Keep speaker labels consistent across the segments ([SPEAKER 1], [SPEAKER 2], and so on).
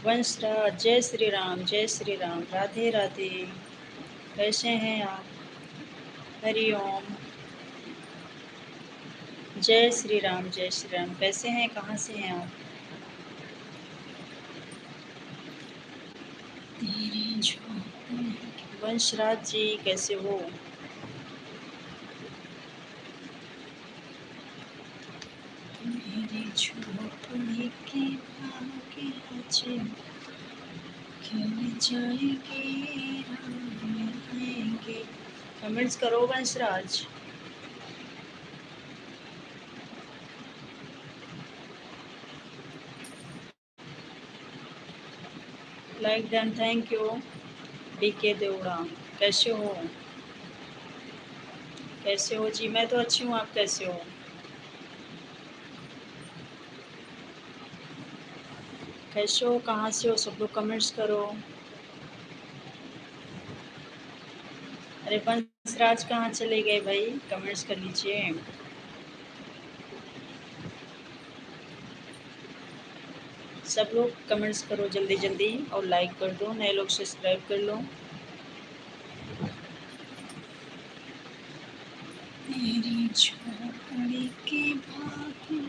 [SPEAKER 1] वंशराज, जय श्री राम, जय श्री राम, राधे राधे। कैसे हैं आप? हरि ओम। जय श्री राम, जय श्री राम। कैसे हैं? कहाँ से हैं आप? वंशराज जी कैसे हो? मेरी झोपड़ी के भाग्य अच्छे खिल जाएंगे, आएंगे। कमेंट्स करो Vanshraj. Like done, thank you. DK Devda, कैसे हो? कैसे हो जी? मैं तो अच्छी हूँ, आप कैसे हो? कैसे हो? कहाँ से हो? सब लोग कमेंट्स करो। अरे वंशराज कहाँ चले गए भाई? कमेंट्स कर लीजिए। सब लोग कमेंट्स करो जल्दी जल्दी और लाइक कर दो। नए लोग सब्सक्राइब कर लो। तेरी झोपड़ी के भाग्य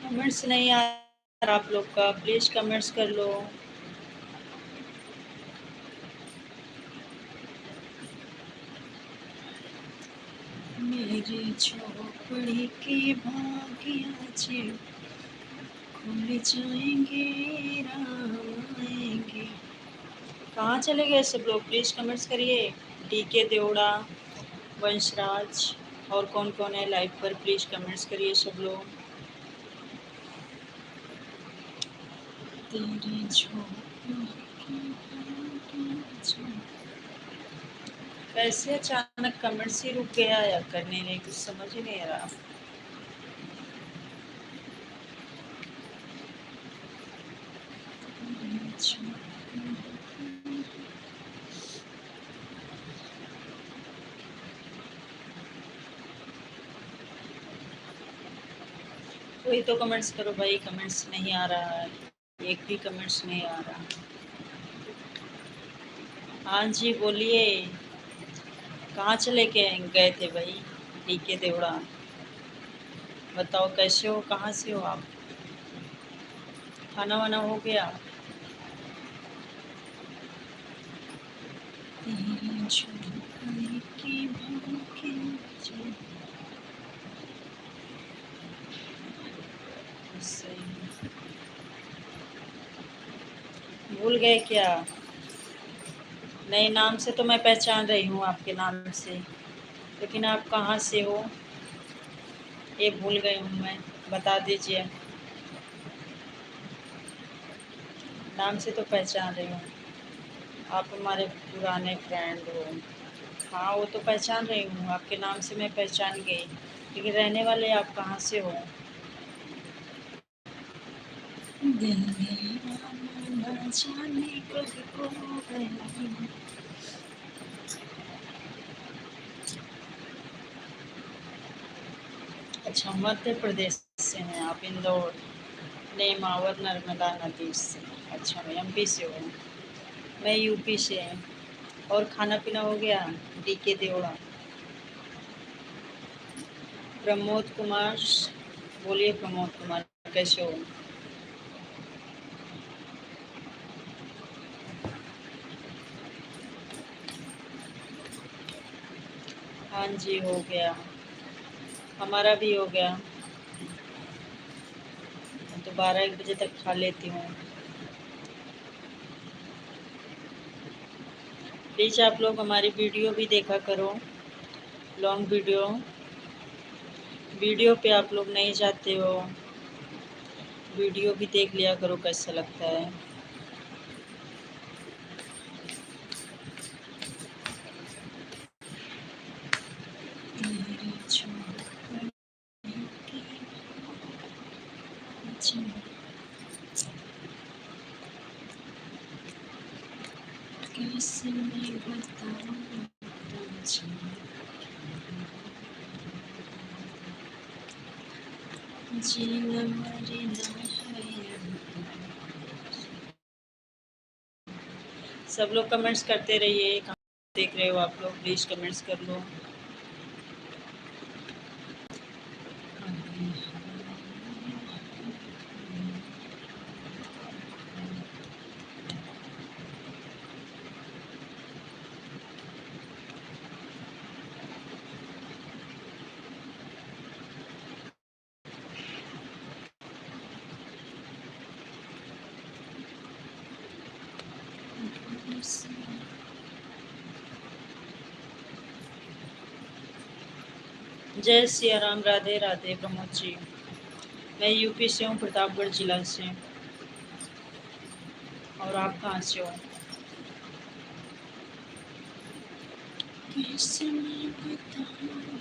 [SPEAKER 1] कमेंट्स नहीं आ रहा आप लोग का, प्लीज कमेंट्स कर लो। मेरी झोपड़ी के भाग्य खुल जाएंगे, राम आएंगे। कहाँ चले गए सब लोग? प्लीज कमेंट्स करिए। डीके देवड़ा, वंशराज और कौन कौन है लाइव पर? प्लीज कमेंट्स करिए सब लोग। तेरी झोपड़ी के भाग्य कैसे अचानक कमेंट्स ही रुक गया या करने नहीं, कुछ समझ ही नहीं आ रहा। कोई तो कमेंट्स करो भाई, कमेंट्स नहीं आ रहा है, एक भी कमेंट्स नहीं आ रहा। हाँ जी बोलिए, कहाँ चले गए थे भाई? डीके देवड़ा, बताओ कैसे हो, कहाँ से हो आप? खाना वाना हो गया? तेरी झोपड़ी के भाग्य सही। भूल गए क्या? नए नाम से तो मैं पहचान रही हूँ आपके नाम से, लेकिन आप कहाँ से हो ये भूल गई हूँ मैं। बता दीजिए। नाम से तो पहचान रही हूँ, आप हमारे पुराने फ्रेंड हो। हाँ वो तो पहचान रही हूँ, आपके नाम से मैं पहचान गई, लेकिन रहने वाले आप कहाँ से हो? दिल मेरा न जाने कब खो गया। अच्छा, मध्य प्रदेश से हैं आप, इंदौर, नेमावर नर्मदा नदी से। अच्छा, मैं एमपी से हूँ। मैं यूपी से हूँ। और खाना पीना हो गया? डीके देवड़ा। प्रमोद कुमार, बोलिए प्रमोद कुमार, कैसे हो? हाँ जी हो गया, हमारा भी हो गया। मैं तो 12-1 बजे तक खा लेती हूँ। प्लीज़ आप लोग हमारी वीडियो भी देखा करो, लॉन्ग वीडियो पे आप लोग नहीं जाते हो, वीडियो भी देख लिया करो कैसा लगता है। कैसे मैं बताऊं तुझे, जीना मरना है। सब लोग कमेंट्स करते रहिए, कहाँ देख रहे हो आप लोग, प्लीज़ कमेंट्स कर लो। जय सिया राम, राधे राधे प्रमोद जी। मैं यूपी से हूँ, प्रतापगढ़ जिला से। और आप कहाँ से हो? कैसे मैं बताऊं?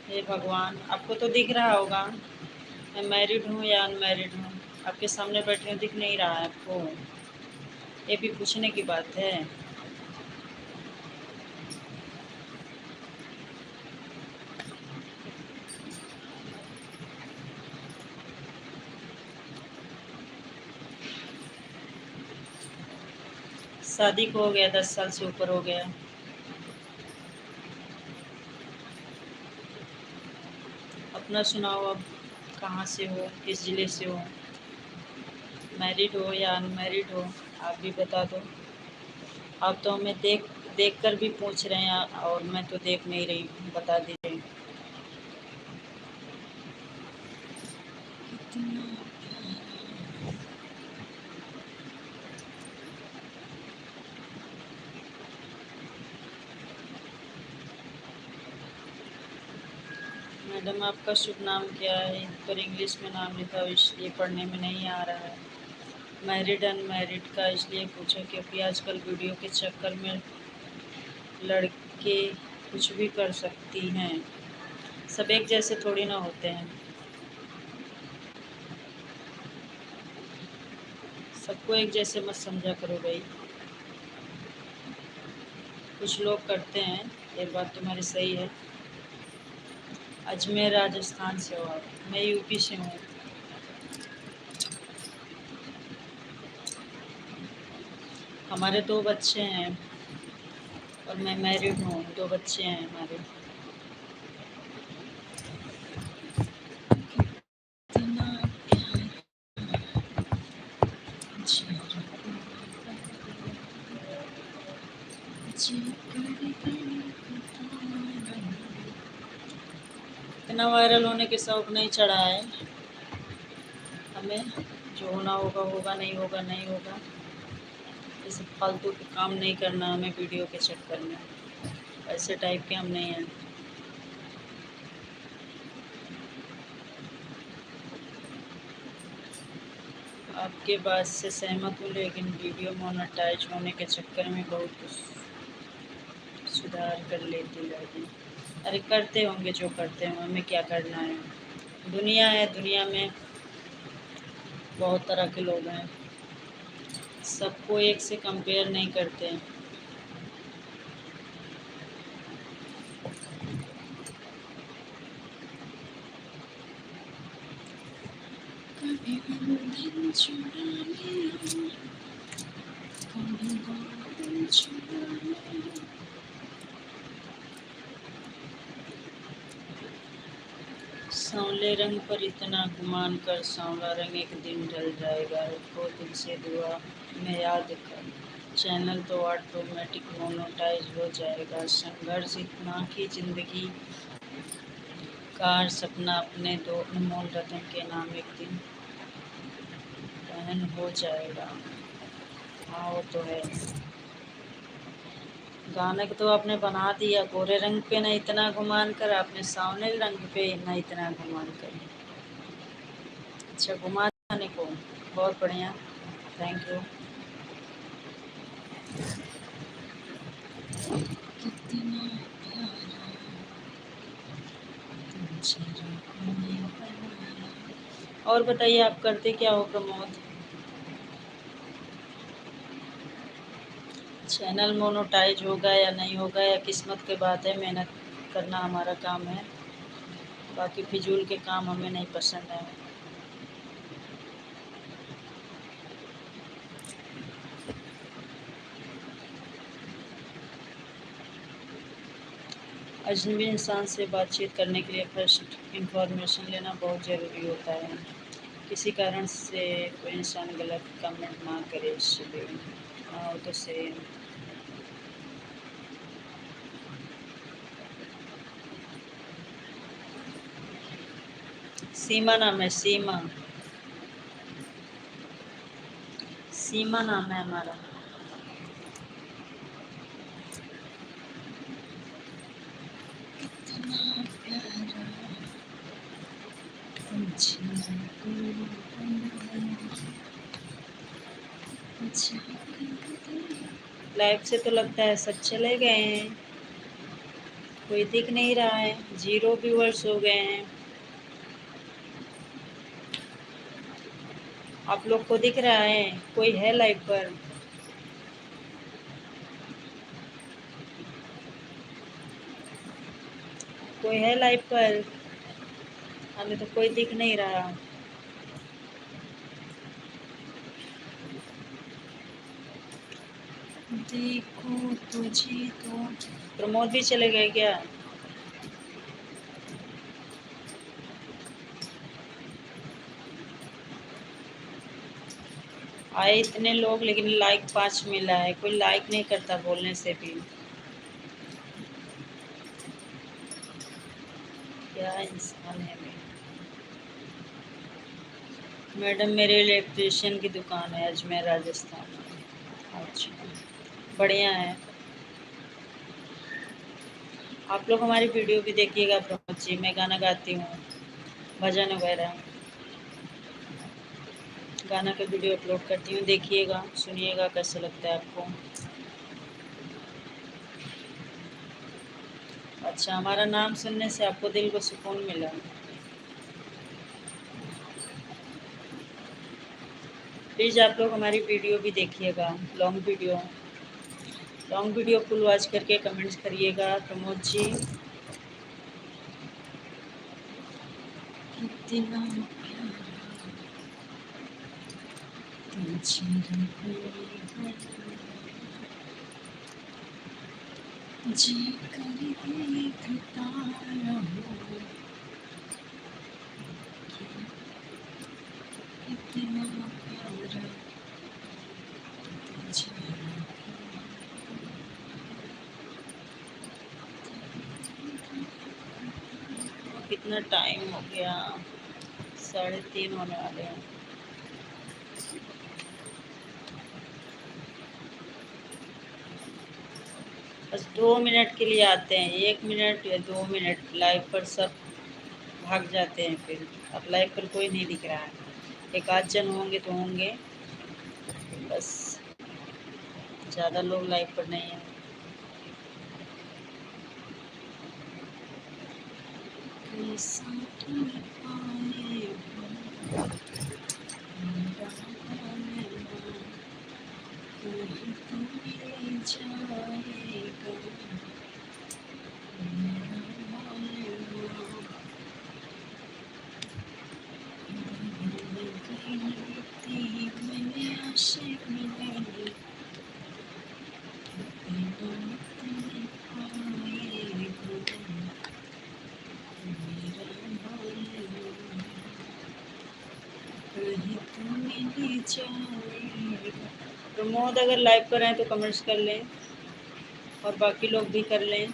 [SPEAKER 1] हे भगवान, आपको तो दिख रहा होगा मैं मैरिड हूँ या अनमैरिड हूँ। आपके सामने बैठे हूँ, दिख नहीं रहा है आपको? ये भी पूछने की बात है। शादी को हो गया, 10 साल से ऊपर हो गया। अपना सुनाओ, अब कहाँ से हो, किस ज़िले से हो, मैरिड हो या अनमैरिड हो, आप भी बता दो। आप तो हमें देख कर भी पूछ रहे हैं, और मैं तो देख नहीं रही हूँ, बता दीजिए। मैडम आपका शुभ नाम क्या है? पर इंग्लिश में नाम लिखा हो इसलिए पढ़ने में नहीं आ रहा है। मैरिड अनमैरिड का इसलिए पूछा क्योंकि आजकल वीडियो के चक्कर में लड़के कुछ भी कर सकती हैं। सब एक जैसे थोड़ी ना होते हैं। सबको एक जैसे मत समझा करो भाई। कुछ लोग करते हैं, ये बात तुम्हारी सही है। अजमेर राजस्थान से हो आप? मैं यूपी से हूँ। हमारे 2 बच्चे हैं और मैं मैरिड हूँ, 2 बच्चे हैं हमारे। इतना वायरल होने के शौक नहीं चढ़ा है हमें। जो होना होगा होगा, नहीं होगा नहीं होगा। ये सब फालतू के काम नहीं करना हमें वीडियो के चक्कर में। ऐसे टाइप के हम नहीं हैं। आपके बात से सहमत हूँ, लेकिन वीडियो मोनेटाइज होने के चक्कर में बहुत सुधार कर लेते लगे। अरे करते होंगे जो करते होंगे, हमें क्या करना है। दुनिया है, दुनिया में बहुत तरह के लोग हैं, सबको एक से कंपेयर नहीं करते हैं। कभी बंधन छुड़ा लिया, कभी बांधन छुड़ा लिया। सांवले रंग पर इतना गुमान कर, सांवला रंग एक दिन ढल जाएगा। रखो दिल से दुआ में याद कर, चैनल तो ऑटोमेटिक मोनेटाइज हो जाएगा। संघर्ष इतना कि जिंदगी कार सपना अपने दो अनमोल रतन के नाम एक दिन सहन हो जाएगा। हाँ वो तो है। गाने को तो आपने बना दिया गोरे रंग पे न इतना घुमान कर, आपने सावने रंग पे न इतना घुमान कर। अच्छा घुमा गाने को, बहुत बढ़िया, थैंक यू। कितना प्यारा तुझे रब ने बनाया। और बताइए आप करते क्या हो प्रमोद? चैनल मोनेटाइज होगा या नहीं होगा या किस्मत के बात है, मेहनत करना हमारा काम है, बाकी फिजूल के काम हमें नहीं पसंद है। अजनबी इंसान से बातचीत करने के लिए फर्स्ट इंफॉर्मेशन लेना बहुत ज़रूरी होता है। किसी कारण से कोई इंसान गलत कमेंट ना करे इसलिए। हाँ वो तो सही है। सीमा नाम है, सीमा। सीमा नाम है हमारा। इतना प्यारा तुझे लाइव से तो लगता है सब चले गए हैं, कोई दिख नहीं रहा है, 0 व्यूअर्स हो गए हैं। आप लोग को दिख रहा है कोई है लाइव पर? कोई है लाइव पर? हमें तो कोई दिख नहीं रहा। देखो तुझे तो प्रमोद भी चले गए क्या? आए इतने लोग लेकिन लाइक 5 मिला है, कोई लाइक नहीं करता बोलने से भी। क्या इंसान है मैं। मैडम मेरे इलेक्ट्रिशियन की दुकान है अजमेर राजस्थान में। अच्छा बढ़िया है। आप लोग हमारी वीडियो भी देखिएगा प्रमोद जी, मैं गाना गाती हूँ, भजन वगैरह गाना का वीडियो अपलोड करती हूँ, देखिएगा सुनिएगा कैसा लगता है आपको। अच्छा हमारा नाम सुनने से आपको दिल को सुकून मिला। प्लीज़ आप लोग हमारी वीडियो भी देखिएगा, लॉन्ग वीडियो फुल वॉच करके कमेंट्स करिएगा प्रमोद जी। कितना प्यारा तुझे रब ने बनाया, जी कर देखता रहूं कि कितना प्यारा तुझे रब। कितना टाइम हो गया, 3:30 होने वाले हैं। बस 2 मिनट के लिए आते हैं, 1 मिनट या 2 मिनट लाइव पर सब भाग जाते हैं फिर। अब लाइव पर कोई नहीं दिख रहा है, एक आध जन होंगे तो होंगे, बस ज़्यादा लोग लाइव पर नहीं हैं। कैसा तुम पाए हो मेरा हाल, कहीं तो मिल जाएगा मेरा हाल। मैंने आशिक मिले बिना तेरे पाए मेरा हाल, कहीं तो मिल जाएगा। प्रमोद अगर लाइव पर हैं तो कमेंट्स कर लें और बाकी लोग भी कर लें।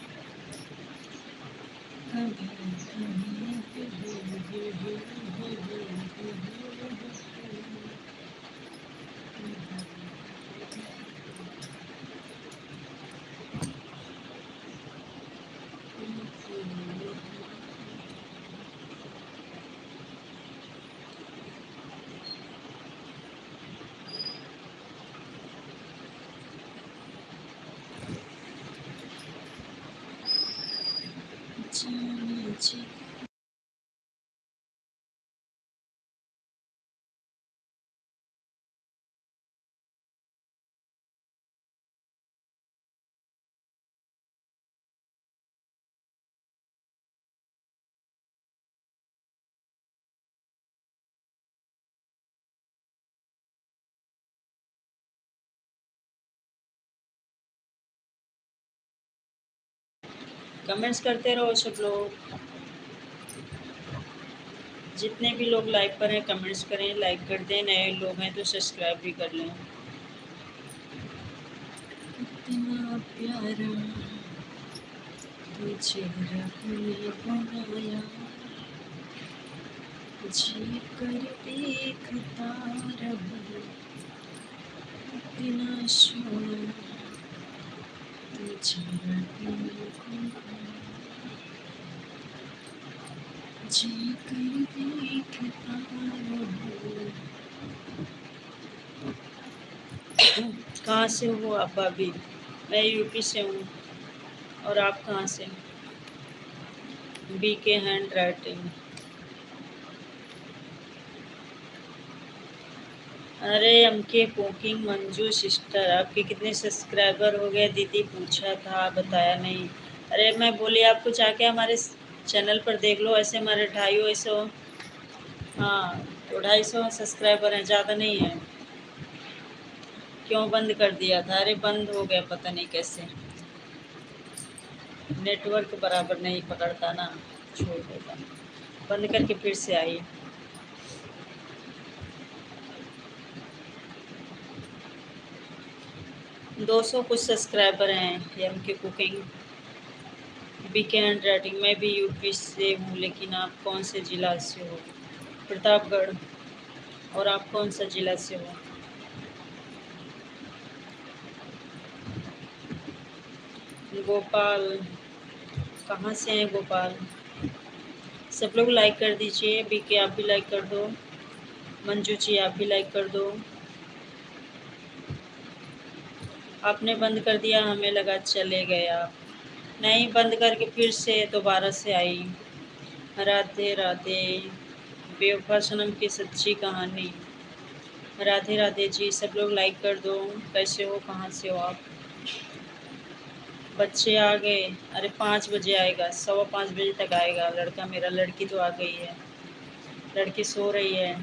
[SPEAKER 1] जाने जी। कमेंट्स करते रहो सब लोग, जितने भी लोग लाइव पर हैं कमेंट्स करें, लाइक कर दें, नए लोग हैं तो सब्सक्राइब भी कर लें। इतना प्यारा तुझे रब ने बनाया, जी कर देखता रहूं, इतना सोना तुझे रब ने बनाया, जी कर देखता रहूं। कहाँ से हो आप भाभी? मैं यूपी से हूँ। और आप कहाँ से? BK handwriting. अरे एमके कुकिंग मंजू सिस्टर, आपके कितने सब्सक्राइबर हो गए? दीदी पूछा था, बताया नहीं। अरे मैं बोली आपको जाके हमारे चैनल पर देख लो, ऐसे हमारे 250 हाँ तो 250 सब्सक्राइबर हैं, ज़्यादा नहीं है। क्यों बंद कर दिया था? अरे बंद हो गया, पता नहीं कैसे, नेटवर्क बराबर नहीं पकड़ता ना, छोड़ देता, बंद करके फिर से आई। 200 कुछ सब्सक्राइबर हैं एम के कुकिंग, बीके हैंड राइटिंग। मैं भी यूपी से हूँ, लेकिन आप कौन से ज़िला से हो? प्रतापगढ़। और आप कौन सा ज़िला से हो? गोपाल। कहाँ से हैं गोपाल? सब लोग लाइक कर दीजिए, बीके आप भी लाइक कर दो, मंजू जी आप भी लाइक कर दो। आपने बंद कर दिया, हमें लगा चले गए आप। नहीं, बंद करके फिर से दोबारा से आई। राधे राधे। बेवफा सनम की सच्ची कहानी। राधे राधे जी, सब लोग लाइक कर दो। कैसे हो, कहाँ से हो आप? बच्चे आ गए? अरे 5 बजे आएगा, 5:15 तक आएगा लड़का मेरा। लड़की तो आ गई है, लड़की सो रही है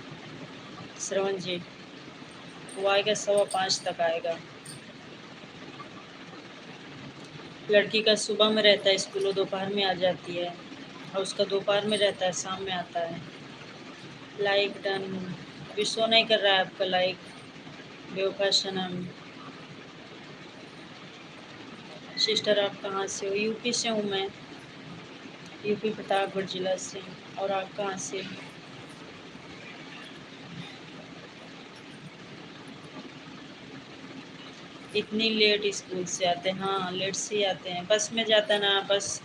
[SPEAKER 1] श्रवण जी। वो आएगा 5:15 तक आएगा। लड़की का सुबह में रहता है स्कूल, वो दोपहर में आ जाती है, और उसका दोपहर में रहता है, शाम में आता है। Like done. अभी शो नहीं कर रहा है आपका लाइक। बेवफा सनम। सिस्टर आप कहाँ से हो? यूपी से हूँ मैं, यूपी प्रतापगढ़ जिला से। और आप कहाँ से? इतनी लेट स्कूल से आते हैं? हाँ लेट से ही आते हैं, बस में जाता ना, बस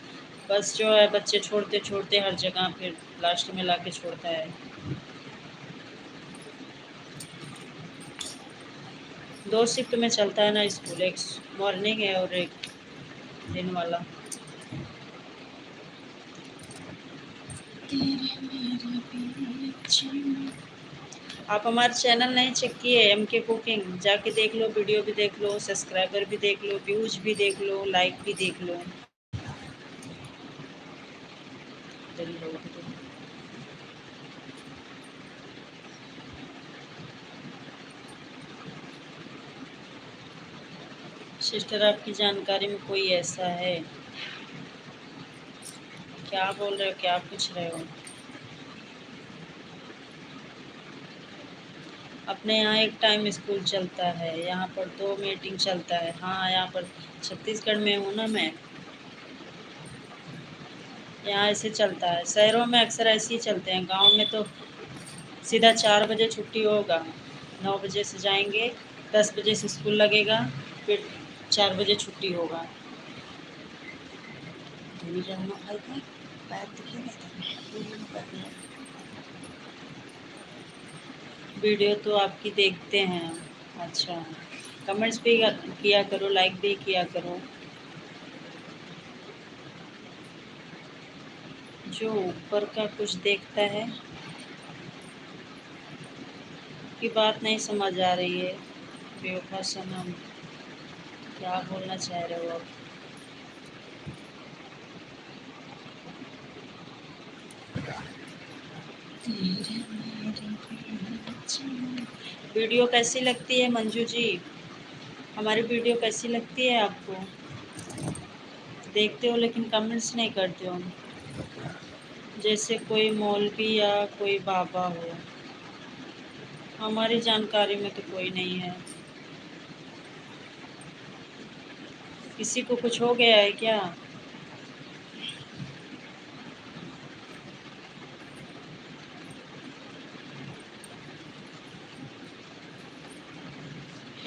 [SPEAKER 1] बस जो है बच्चे छोड़ते छोड़ते हर जगह फिर लास्ट में लाके छोड़ता है। 2 शिफ्ट में चलता है ना स्कूल, एक मॉर्निंग है और एक दिन वाला। आप हमारा चैनल नहीं चेक किए? एम के कुकिंग जाके देख लो, वीडियो भी देख लो, सब्सक्राइबर भी देख लो, व्यूज भी देख लो, लाइक भी देख लो। सिस्टर आपकी जानकारी में कोई ऐसा है? क्या बोल रहे हो, क्या पूछ रहे हो? अपने यहाँ एक टाइम स्कूल चलता है, यहाँ पर 2 मीटिंग चलता है। हाँ यहाँ पर छत्तीसगढ़ में हूँ ना मैं, यहाँ ऐसे चलता है। शहरों में अक्सर ऐसे ही चलते हैं, गांव में तो सीधा 4 बजे छुट्टी होगा, 9 बजे से जाएंगे, 10 बजे से स्कूल लगेगा, फिर 4 बजे छुट्टी होगा। वीडियो तो आपकी देखते हैं। अच्छा, कमेंट्स भी किया करो, लाइक भी किया करो। जो ऊपर का कुछ देखता है की बात नहीं समझ आ रही है। बेवफा सनम, क्या बोलना चाह रहे हो आप? वीडियो कैसी लगती है मंजू जी? हमारी वीडियो कैसी लगती है आपको? देखते हो लेकिन कमेंट्स नहीं करते हो, जैसे कोई मौलवी या कोई बाबा हो। हमारी जानकारी में तो कोई नहीं है। किसी को कुछ हो गया है क्या?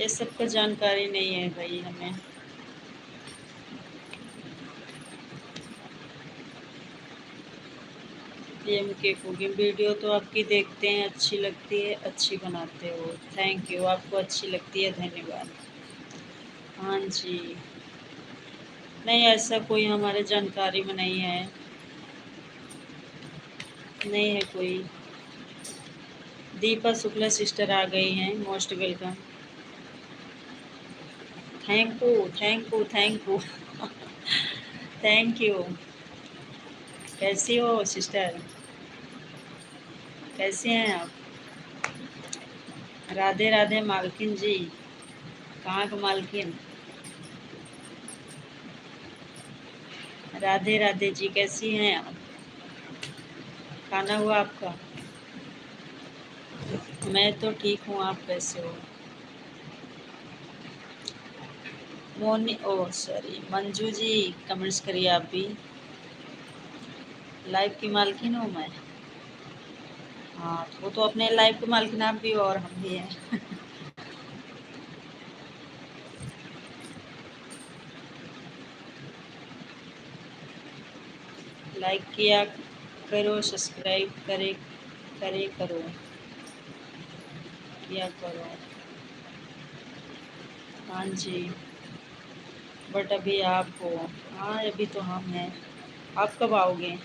[SPEAKER 1] ये सब का जानकारी नहीं है भाई हमें। के कुकिंग वीडियो तो आपकी देखते हैं, अच्छी लगती है, अच्छी बनाते हो। थैंक यू, आपको अच्छी लगती है, धन्यवाद। हाँ जी, नहीं ऐसा कोई हमारे जानकारी में नहीं है, नहीं है कोई। दीपा शुक्ला सिस्टर आ गई हैं, most welcome. Thank you, thank you, thank you. Thank you. कैसी हो सिस्टर? कैसे हैं आप? राधे राधे मालकिन जी। कहाँ का मालकिन? राधे राधे जी, कैसी हैं आप? खाना हुआ आपका? मैं तो ठीक हूँ, आप कैसे हो? मोनी, ओ सॉरी, मंजू जी कमेंट्स करिए आप भी। लाइव की मालकिन हूँ मैं। हाँ, तो वो तो अपने लाइव की मालकिन आप भी हो और हम भी हैं। लाइक किया करो, सब्सक्राइब करे करे करो, किया करो। हाँ जी, बट अभी आप हो। हाँ, अभी तो हम हैं। आप कब आओगे?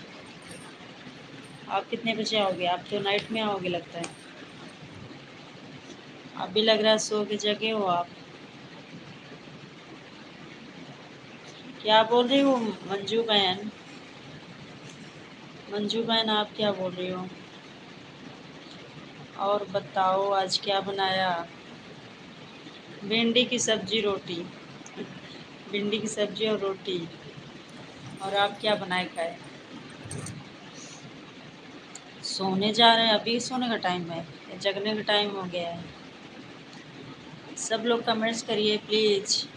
[SPEAKER 1] आप कितने बजे आओगे? आप तो नाइट में आओगे लगता है। अभी लग रहा है सो के जगह हो आप। क्या बोल रही हो मंजू बहन? मंजू बहन आप क्या बोल रही हो? और बताओ आज क्या बनाया? भिंडी की सब्जी रोटी। भिंडी की सब्जी और रोटी। और आप क्या बनाए खाए? सोने जा रहे हैं? अभी सोने का टाइम है या जगने का टाइम हो गया है? सब लोग कमेंट्स करिए please.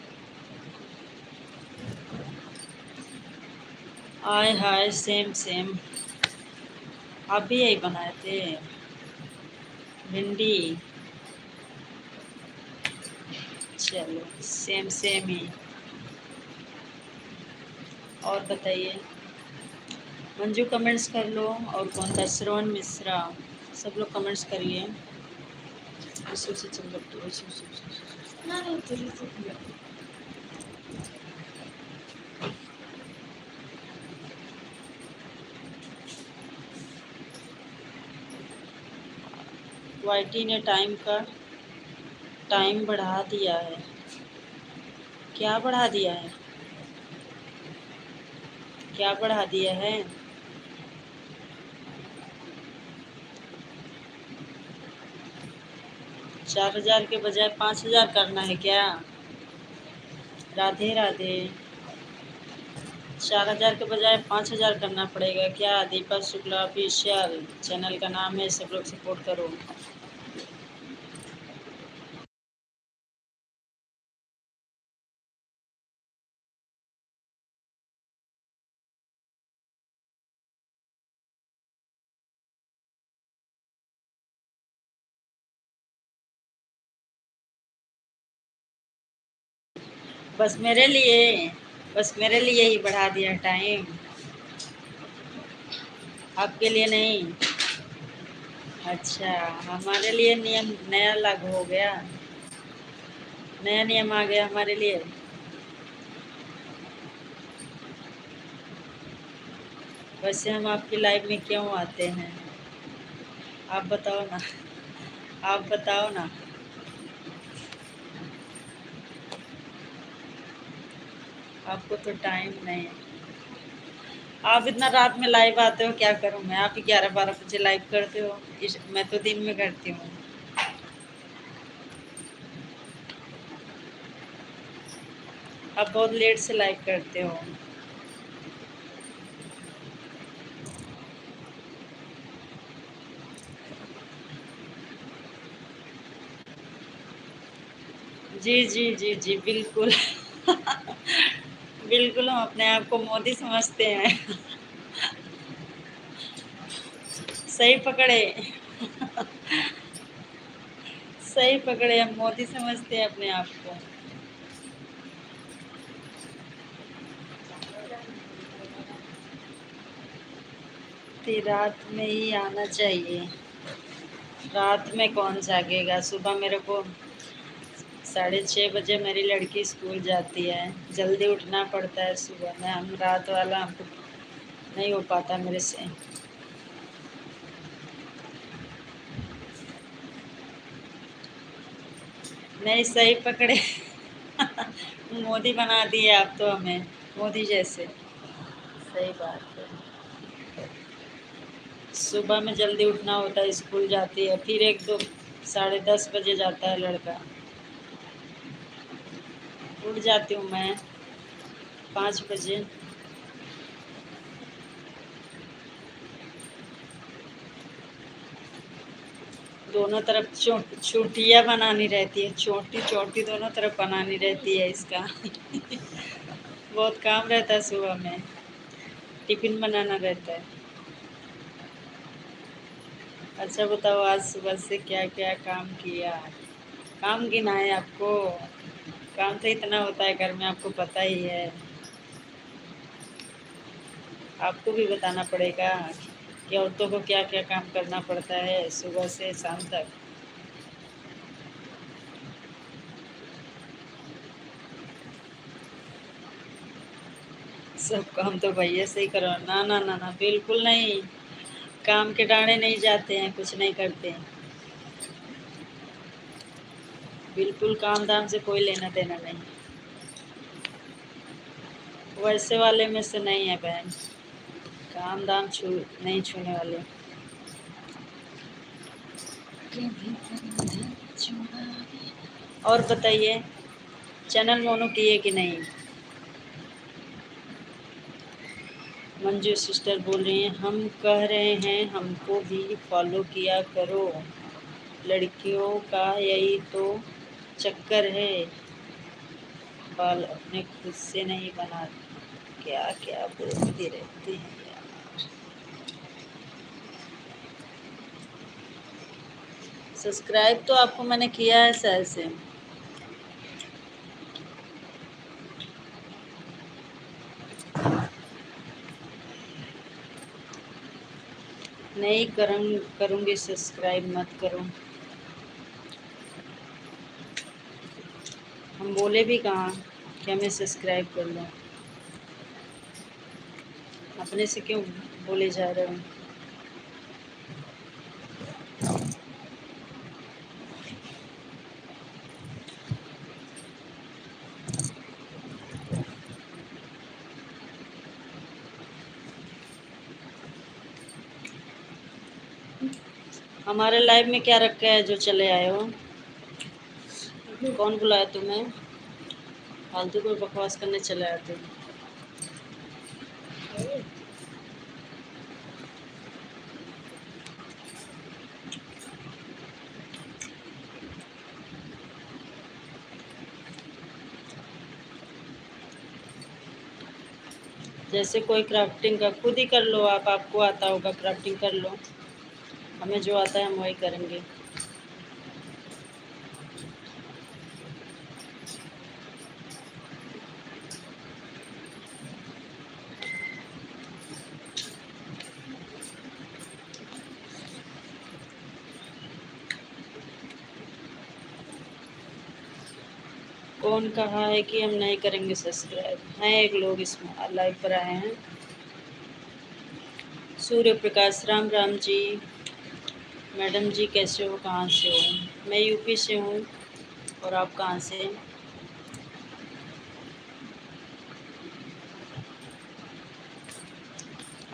[SPEAKER 1] I hi, same same. आप भी यही बनाए थे? भिंडी। चलो सेम सेम ही। और बताइए। मंजू कमेंट्स कर लो। और कौन था? श्रवण मिश्रा। सब लोग कमेंट्स करिए। वाईटी ने टाइम बढ़ा दिया है। क्या बढ़ा दिया है? क्या बढ़ा दिया है? 4000 के बजाय 5000 करना है क्या? राधे राधे। 4000 के बजाय 5000 करना पड़ेगा क्या? दीपक शुक्ला ऑफिशियल चैनल का नाम है, सब लोग सपोर्ट करो। बस मेरे लिए, बस मेरे लिए ही बढ़ा दिया टाइम, आपके लिए नहीं? अच्छा, हमारे लिए नियम नया लागू हो गया। नया नियम आ गया हमारे लिए। वैसे हम आपकी लाइव में क्यों आते हैं, आप बताओ ना, आप बताओ ना। आपको तो टाइम नहीं है, आप इतना रात में लाइव आते हो, क्या करूं मैं? आप ही 11-12 बजे लाइव करते हो, मैं तो दिन में करती हूँ। आप बहुत लेट से लाइव करते हो। जी जी जी जी, बिल्कुल। बिल्कुल, हम अपने आप को मोदी समझते हैं। सही पकड़े। सही पकड़े, हम मोदी समझते हैं अपने आप को। तो रात में ही आना चाहिए। रात में कौन जागेगा? सुबह मेरे को 6:30 बजे मेरी लड़की स्कूल जाती है, जल्दी उठना पड़ता है सुबह में। हम रात वाला हमको नहीं हो पाता मेरे से। नहीं, सही पकड़े। मोदी बना दिए आप तो हमें, मोदी जैसे। सही बात है। सुबह में जल्दी उठना होता है, स्कूल जाती है, फिर 1-2 साढ़े 10 बजे जाता है लड़का। उठ जाती हूँ मैं 5 बजे। दोनों तरफ चोटियाँ बनानी रहती है, छोटी छोटी दोनों तरफ बनानी रहती है इसका। बहुत काम रहता है सुबह में, टिफिन बनाना रहता है। अच्छा बताओ, आज सुबह से क्या क्या काम किया? काम गिना है आपको? काम तो इतना होता है घर में, आपको पता ही है। आपको भी बताना पड़ेगा कि औरतों को क्या क्या काम करना पड़ता है सुबह से शाम तक। सब काम तो भैया से ही करो। ना ना ना ना, बिल्कुल नहीं। काम के डांडे नहीं जाते हैं, कुछ नहीं करते हैं। बिल्कुल काम धाम से कोई लेना देना नहीं। वैसे वाले में से नहीं है बहन, काम धाम नहीं छूने वाले। और बताइए, चैनल मोनो किए कि नहीं? मंजू सिस्टर बोल रही हैं, हम कह रहे हैं हमको भी फॉलो किया करो, लड़कियों का यही तो चक्कर है, बाल अपने खुद से नहीं बना। क्या क्या बोलती रहती हैं यार। सब्सक्राइब तो आपको मैंने किया है शायद से। नहीं करूँगी सब्सक्राइब, मत करो। हम बोले भी कहाँ कि हमें सब्सक्राइब कर लो? अपने से क्यों बोले जा रहे हो? हमारे लाइव में क्या रखा है जो चले आए हो? कौन बुलाया तुम्हें? फालतू को बकवास करने चले आए थे। जैसे कोई क्राफ्टिंग का खुद ही कर लो आप, आपको आता होगा क्राफ्टिंग कर लो। हमें जो आता है हम वही करेंगे। कौन कहा है कि हम नहीं करेंगे सब्सक्राइब? हैं एक लोग इसमें लाइव पर आए हैं। सूर्य प्रकाश, राम राम जी। मैडम जी कैसे हो, कहाँ से हो? मैं यूपी से हूँ। और आप कहाँ से?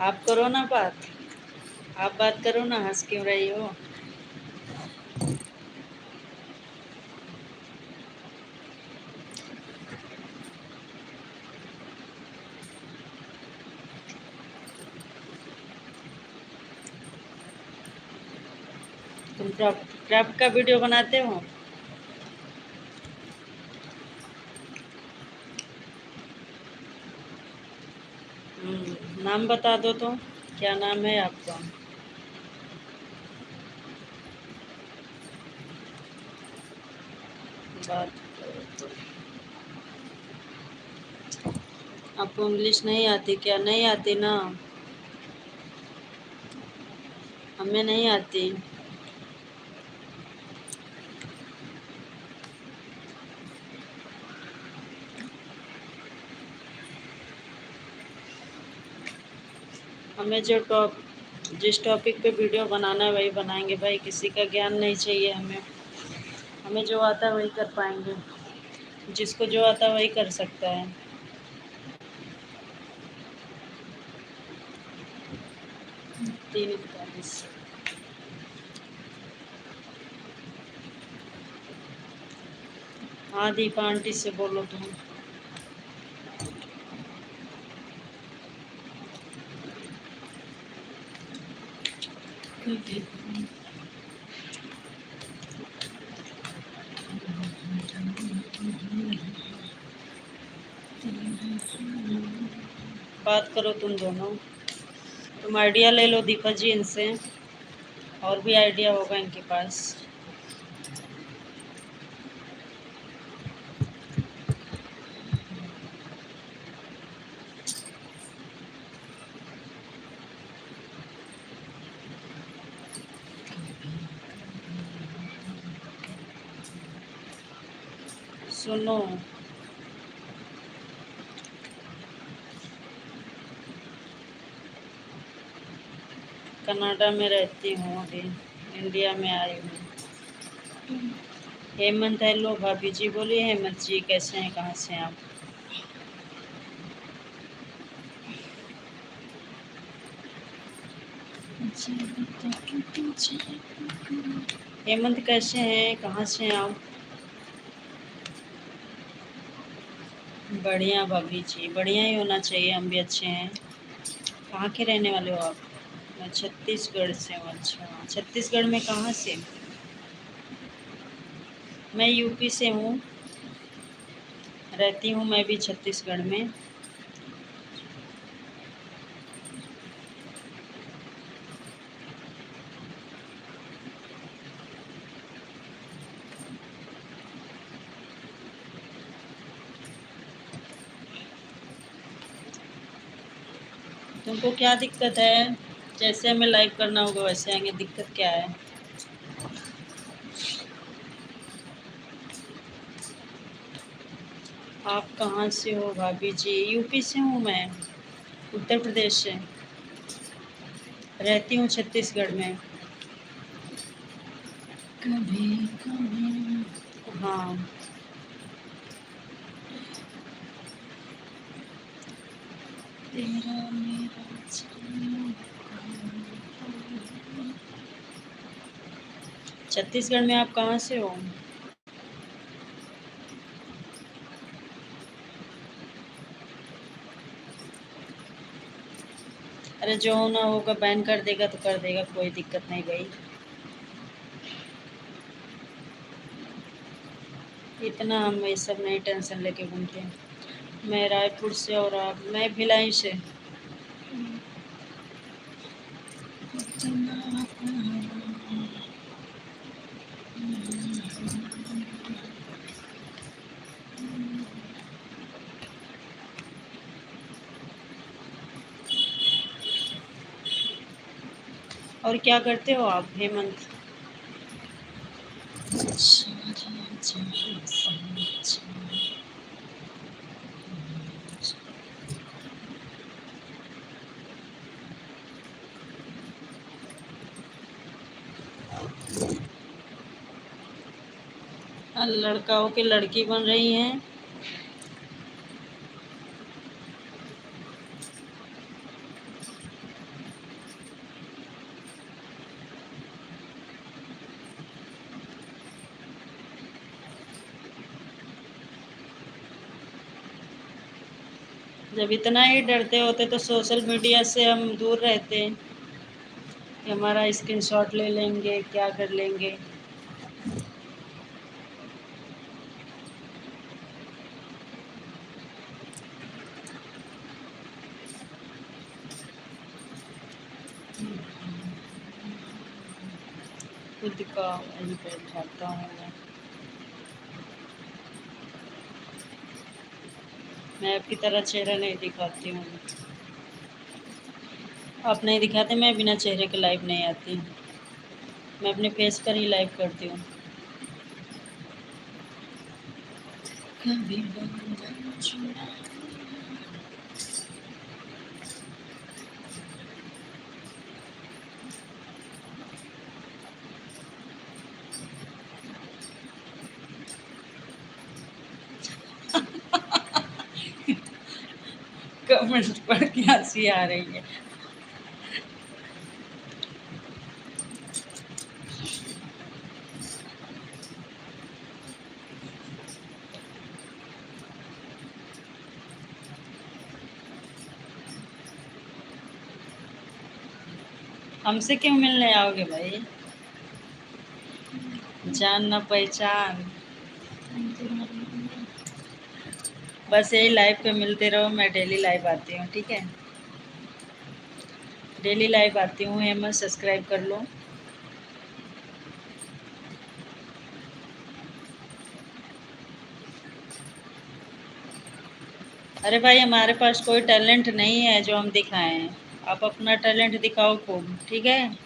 [SPEAKER 1] आप करो ना बात, आप बात करो ना, हंस क्यों रही हो? तुम क्राफ्ट का वीडियो बनाते हो? नाम बता दो तो, क्या नाम है आपका? बात करो। आपको इंग्लिश नहीं आती क्या? नहीं आती ना, हमें नहीं आती। हमें जिस टॉपिक पे वीडियो बनाना है वही बनाएंगे भाई, किसी का ज्ञान नहीं चाहिए हमें। हमें जो आता है वही कर पाएंगे, जिसको जो आता है वही कर सकता है। 3:41। हाँ दीपा आंटी से बोलो तुम। बात करो तुम दोनों। तुम आइडिया ले लो दीपा जी इनसे, और भी आइडिया होगा इनके पास। सुनो, कनाडा में रहती हूँ, अभी इंडिया में आई हूँ। हेमंत, हेलो भाभी जी। बोलिए हेमंत जी, कैसे हैं, कहाँ से हैं आप? हेमंत कैसे हैं, कहाँ से हैं आप? बढ़िया भाभी जी, बढ़िया ही होना चाहिए, हम भी अच्छे हैं। कहाँ के रहने वाले हो आप? मैं छत्तीसगढ़ से हूँ। अच्छा, छत्तीसगढ़ में कहाँ से? मैं यूपी से हूँ, रहती हूँ मैं भी छत्तीसगढ़ में। तुमको क्या दिक्कत है? जैसे हमें लाइव करना होगा वैसे आएंगे, दिक्कत क्या है? आप कहाँ से हो भाभी जी? यूपी से हूँ मैं, उत्तर प्रदेश से। रहती हूँ छत्तीसगढ़ में। कभी कभी। हाँ। तेरा मेरा छत्तीसगढ़ में आप कहाँ से हो? अरे जो होना होगा, बैन कर देगा तो कर देगा, कोई दिक्कत नहीं भाई। इतना हम ये सब नहीं टेंशन लेके घूमते हैं। मैं रायपुर से, और आप? मैं भिलाई से। और क्या करते हो आप हेमंत? लड़का हो के लड़की बन रही हैं। जब इतना ही डरते होते तो सोशल मीडिया से हम दूर रहते कि हमारा स्क्रीनशॉट ले लेंगे, क्या कर लेंगे। खुद का वही बैठाता हूँ मैं आपकी तरह चेहरा नहीं दिखाती हूँ। आप नहीं दिखाते, मैं बिना चेहरे के लाइव नहीं आती। मैं अपने फेस पर ही लाइव करती हूँ। कभी बंधन छुड़ा कमेंट पढ़ के हंसी आ रही है। हमसे क्यों मिलने आओगे भाई? जान ना पहचान। बस यही लाइव पे मिलते रहो। मैं डेली लाइव आती हूँ, ठीक है? डेली लाइव आती हूँ। हेमंत सब्सक्राइब कर लो। अरे भाई, हमारे पास कोई टैलेंट नहीं है जो हम दिखाएं। आप अपना टैलेंट दिखाओ खूब, ठीक है?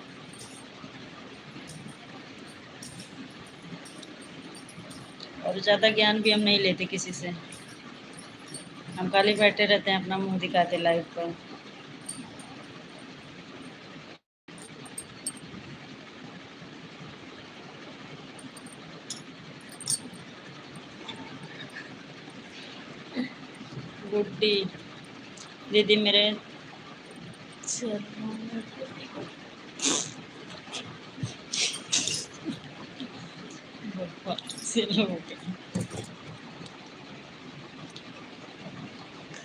[SPEAKER 1] और ज़्यादा ज्ञान भी हम नहीं लेते किसी से। हम खाली बैठे रहते हैं, अपना मुंह दिखाते लाइव पर। गुड्डी दीदी मेरे से लोग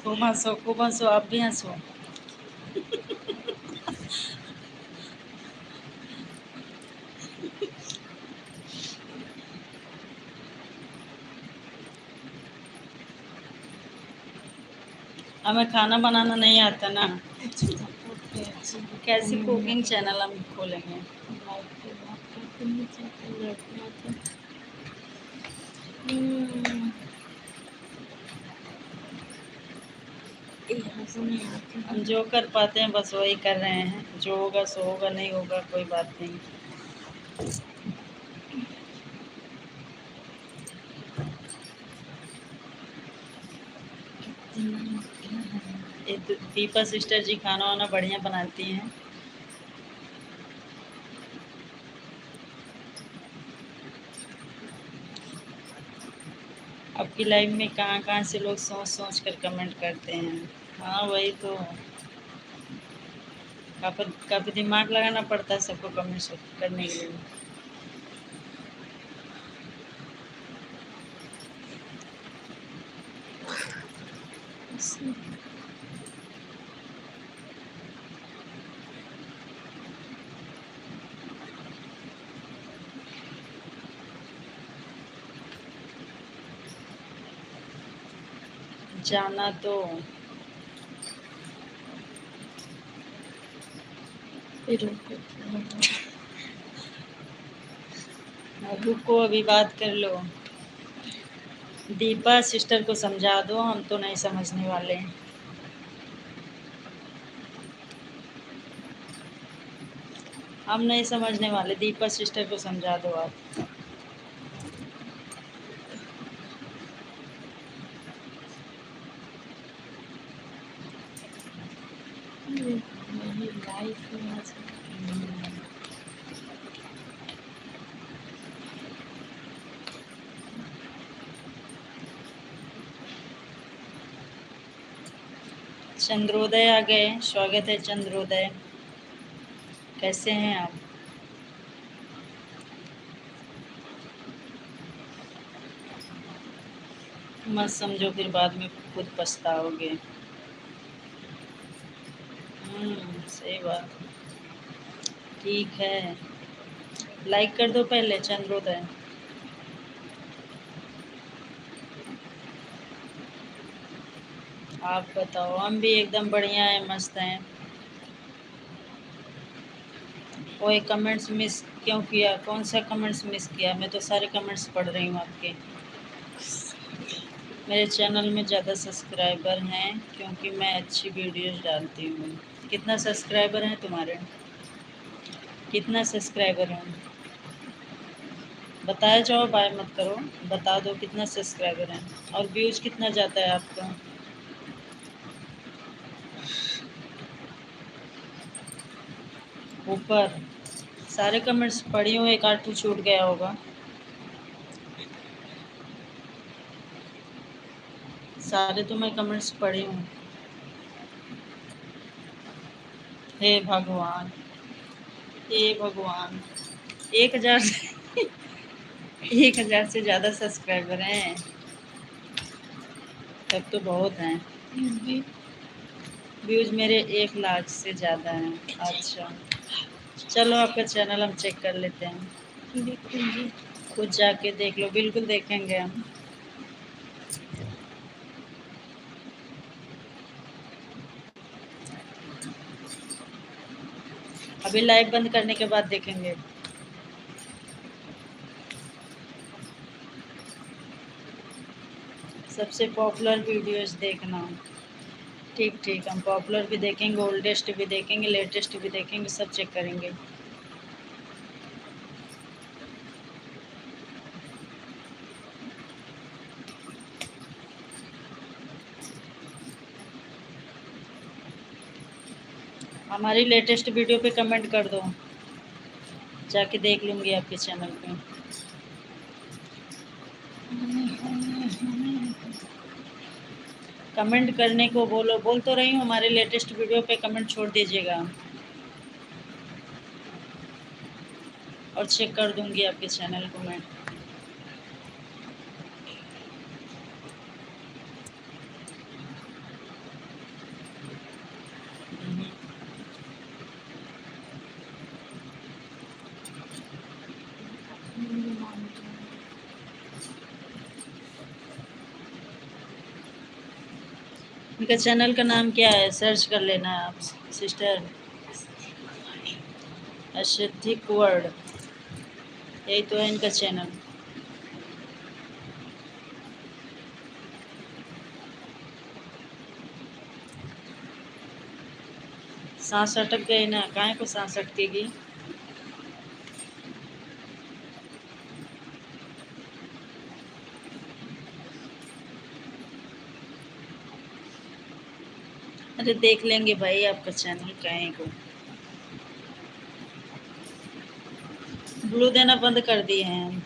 [SPEAKER 1] खूब हंसो, खूब हंसो, आप भी हंसो। हमें खाना बनाना नहीं आता ना। कैसी कुकिंग चैनल हम खोलेंगे? हम जो कर पाते हैं बस वही कर रहे हैं। जो होगा सो होगा, नहीं होगा कोई बात नहीं। ये दीपा सिस्टर जी खाना वाना बढ़िया बनाती हैं। आपकी लाइफ में कहाँ कहाँ से लोग सोच सोच कर कमेंट करते हैं। हाँ वही तो। काफी काफी दिमाग लगाना पड़ता है सबको कमेंट करने के लिए। जाना तो रुको, अभी बात कर लो। दीपा सिस्टर को समझा दो, हम तो नहीं समझने वाले। हम नहीं समझने वाले, दीपा सिस्टर को समझा दो आप। चंद्रोदय आ गए, स्वागत है चंद्रोदय। कैसे हैं आप? मत समझो फिर बाद में खुद पछताओगे। सही बात। ठीक है, लाइक कर दो पहले चंद्रोदय। आप बताओ। हम भी एकदम बढ़िया है, मस्त हैं। वो एक कमेंट्स मिस क्यों किया? कौन सा कमेंट्स मिस किया? मैं तो सारे कमेंट्स पढ़ रही हूँ आपके। मेरे चैनल में ज़्यादा सब्सक्राइबर हैं क्योंकि मैं अच्छी वीडियोस डालती हूँ। कितना सब्सक्राइबर हैं तुम्हारे? कितना सब्सक्राइबर हैं? बताया जाओ, बाय मत करो। बता दो कितना सब्सक्राइबर हैं और व्यूज़ कितना जाता है आपका। ऊपर सारे कमेंट्स पढ़ी हूँ, एक आध तो छूट गया होगा। सारे तो मैं कमेंट्स पढ़ी हूँ। हे भगवान, हे भगवान। 1000 से 1000 से ज़्यादा सब्सक्राइबर हैं, तब तो बहुत हैं। व्यूज़ मेरे 1 लाख से ज़्यादा हैं। अच्छा, चलो आपका चैनल हम चेक कर लेते हैं। देखेंगे, खुद जाके देख लो। बिल्कुल देखेंगे हम। अभी लाइव बंद करने के बाद देखेंगे। सबसे पॉपुलर वीडियोस देखना। ठीक ठीक, हम पॉपुलर भी देखेंगे, ओल्डेस्ट भी देखेंगे, लेटेस्ट भी देखेंगे, सब चेक करेंगे। हमारी लेटेस्ट वीडियो पे कमेंट कर दो, जाके देख लूँगी आपके चैनल पे। कमेंट करने को बोलो, बोल तो रही हूँ। हमारे लेटेस्ट वीडियो पे कमेंट छोड़ दीजिएगा और चेक कर दूँगी आपके चैनल को मैं। इनका चैनल का नाम क्या है? सर्च कर लेना आप सिस्टर। एस्थेटिक वर्ल्ड, यही तो है इनका चैनल। सांस अटक गई ना? काहे को सांस अटकेगी? अरे देख लेंगे भाई आपका चैनल, काहे को। ब्लू देना बंद कर दिए हैं हम।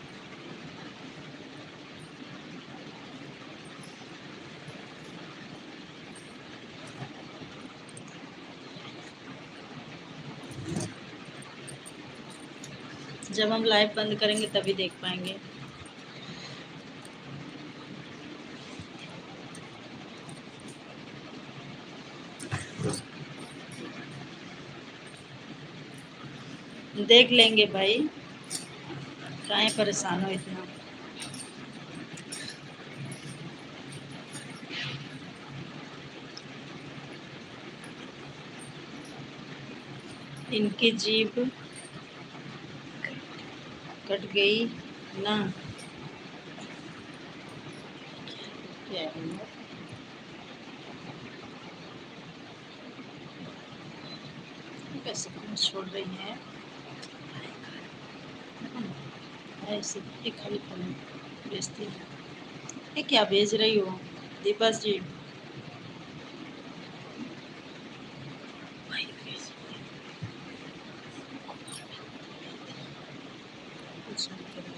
[SPEAKER 1] जब हम लाइव बंद करेंगे तभी देख पाएंगे। देख लेंगे भाई, काहे परेशान हो इतना। इनकी जीभ कट गई ना? क्या है? कैसे छोड़ रही हैं ऐसे? ये खाली खाली भेजती है। ये क्या भेज रही हो दीपा जी? कुछ नहीं कर रही।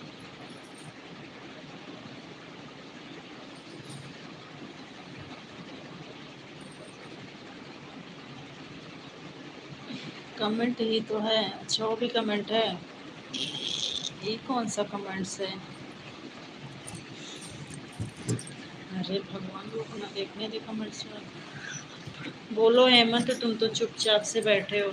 [SPEAKER 1] कमेंट ही तो है। अच्छा वो भी कमेंट है। ये कौन सा कमेंट्स है? अरे भगवान, लोग ना देखने दे कमेंट्स में। बोलो हेमंत, तुम तो चुपचाप से बैठे हो।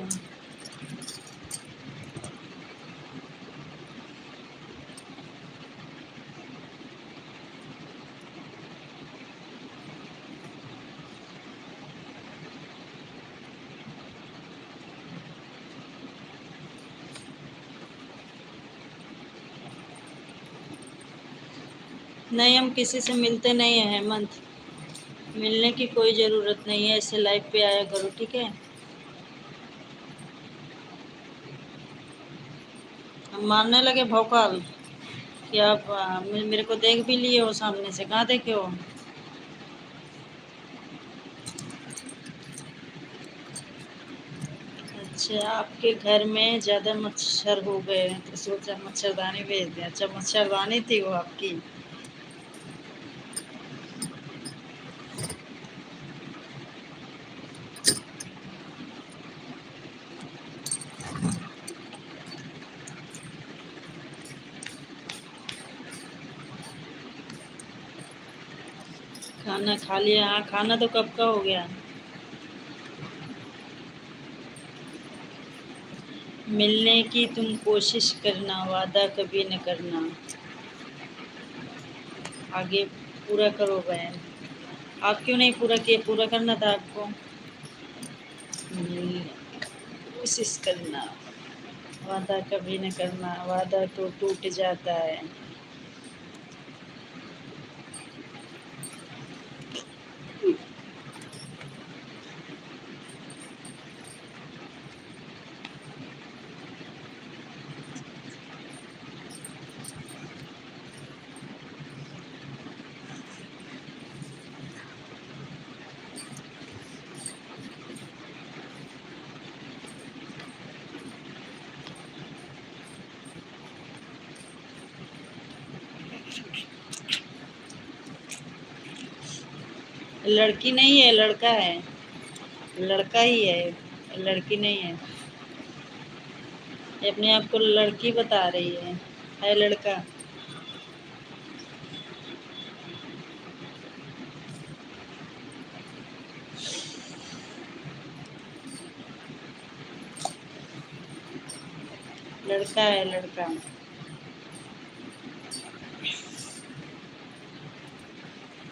[SPEAKER 1] नहीं, हम किसी से मिलते नहीं हैं हेमंत। मिलने की कोई ज़रूरत नहीं है, ऐसे लाइव पे आया करो, ठीक है? हम मारने लगे भौकाल कि आप मेरे को देख भी लिए हो सामने से? कहाँ देखे हो? अच्छा, आपके घर में ज़्यादा मच्छर हो गए हैं तो सोचा मच्छरदानी भेज दें। अच्छा, मच्छरदानी थी वो आपकी? खाना खा लिया? हाँ, खाना तो कब का हो गया। मिलने की तुम कोशिश करना, वादा कभी न करना। आगे पूरा करो बहन। आप क्यों नहीं पूरा किए? पूरा करना था आपको। मिलने की कोशिश करना, वादा कभी न करना। वादा तो टूट जाता है। लड़की नहीं है, लड़का है। लड़का ही है, लड़की नहीं है। ये अपने आप को लड़की बता रही है लड़का। लड़का है, लड़का।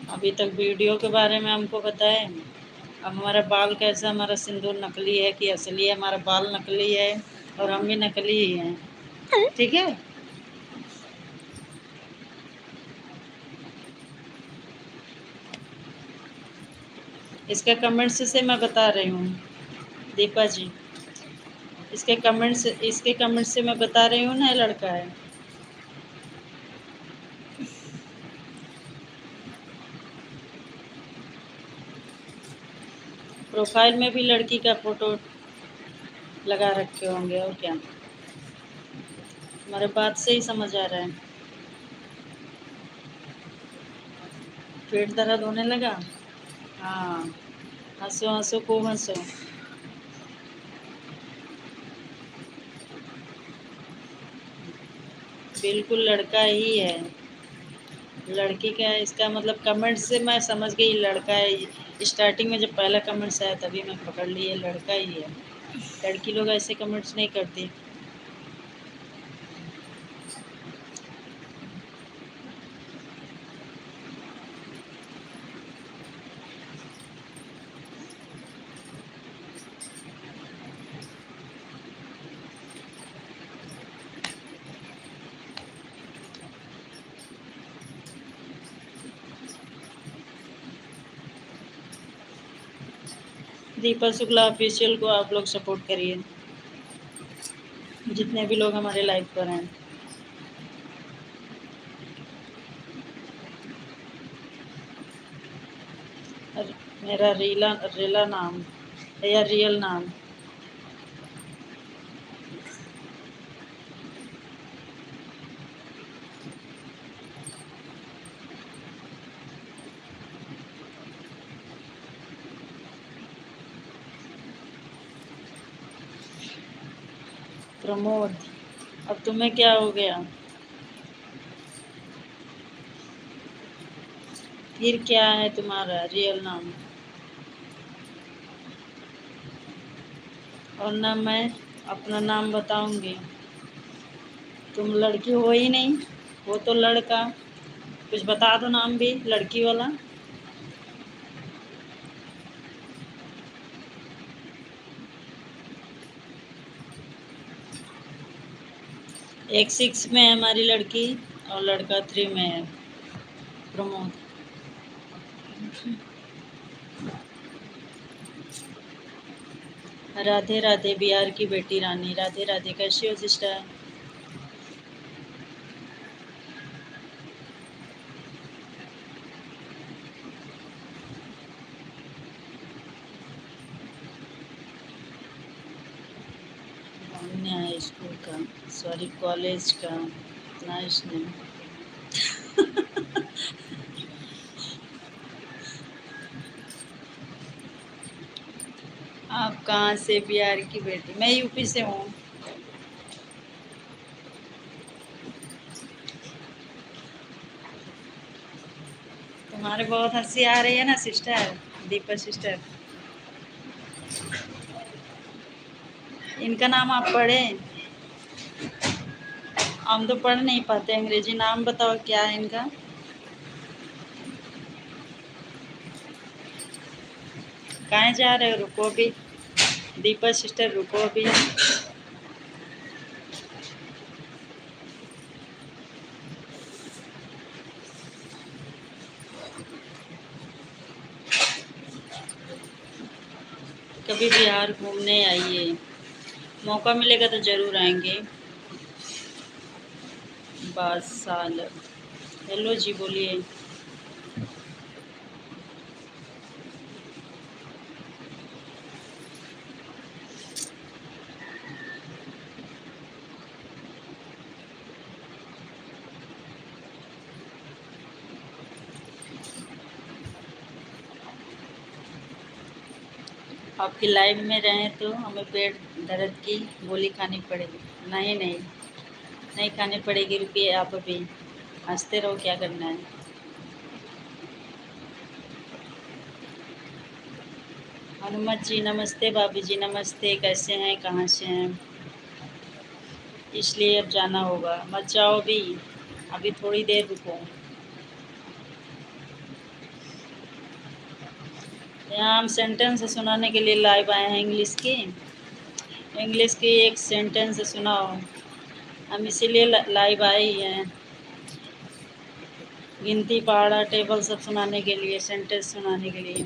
[SPEAKER 1] अभी तक वीडियो के बारे में हमको बताएं। अब हमारा बाल कैसा, हमारा सिंदूर नकली है कि असली है? हमारा बाल नकली है और हम भी नकली ही हैं, ठीक है? इसके कमेंट्स से मैं बता रही हूँ दीपा जी। इसके कमेंट्स से मैं बता रही हूँ ना, ये लड़का है। प्रोफाइल में भी लड़की का फोटो लगा रखे होंगे, और क्या? हमारे बात से ही समझ आ रहा है। पेट दर्द होने लगा? हाँ, हंसो हंसो खूब हंसो। बिल्कुल लड़का ही है। लड़की का है इसका मतलब, कमेंट से मैं समझ गई लड़का है। स्टार्टिंग में जब पहला कमेंट्स आया तभी मैं पकड़ ली है, लड़का ही है। लड़की लोग ऐसे कमेंट्स नहीं करती। दीपा शुक्ला ऑफिशियल को आप लोग सपोर्ट करिए, जितने भी लोग हमारे लाइव पर हैं। मेरा रीला रीला नाम है या रियल नाम? प्रमोद। अब तुम्हें क्या हो गया? फिर क्या है तुम्हारा रियल नाम? और ना मैं अपना नाम बताऊंगी। तुम लड़की हो ही नहीं, वो तो लड़का। कुछ बता दो नाम भी लड़की वाला। 6 में है हमारी लड़की और लड़का 3 में है प्रमोद। राधे राधे बिहार की बेटी रानी। राधे राधे, कैसी हो सिस्टर? हमने है स्कूल का, सॉरी कॉलेज का। Nice name. आप कहाँ से? बिहार की बेटी। मैं यूपी से हूँ। तुम्हारे बहुत हंसी आ रही है ना सिस्टर, दीपा सिस्टर। इनका नाम आप पढ़े? हम तो पढ़ नहीं पाते अंग्रेजी। नाम बताओ क्या है इनका? कहाँ जा रहे हो? रुको अभी। दीपा सिस्टर रुको अभी। कभी बिहार घूमने आइए, मौका मिलेगा तो जरूर आएंगे। 22 साल। हेलो जी, बोलिए। आपकी लाइफ में रहें तो हमें पेट दर्द की गोली खानी पड़ेगी। नहीं नहीं, नहीं खानी पड़ेगी। रुकिए आप अभी। हंसते रहो, क्या करना है। हनुमत जी नमस्ते। भाभी जी नमस्ते। कैसे हैं, कहाँ से हैं? इसलिए अब जाना होगा। मत जाओ अभी, अभी थोड़ी देर रुको। यहाँ हम सेंटेंस सुनाने के लिए लाइव आए हैं। इंग्लिश की एक सेंटेंस सुनाओ। हम इसीलिए लाइव आए ही हैं। गिनती पहाड़ा टेबल सब सुनाने के लिए, सेंटेंस सुनाने के लिए,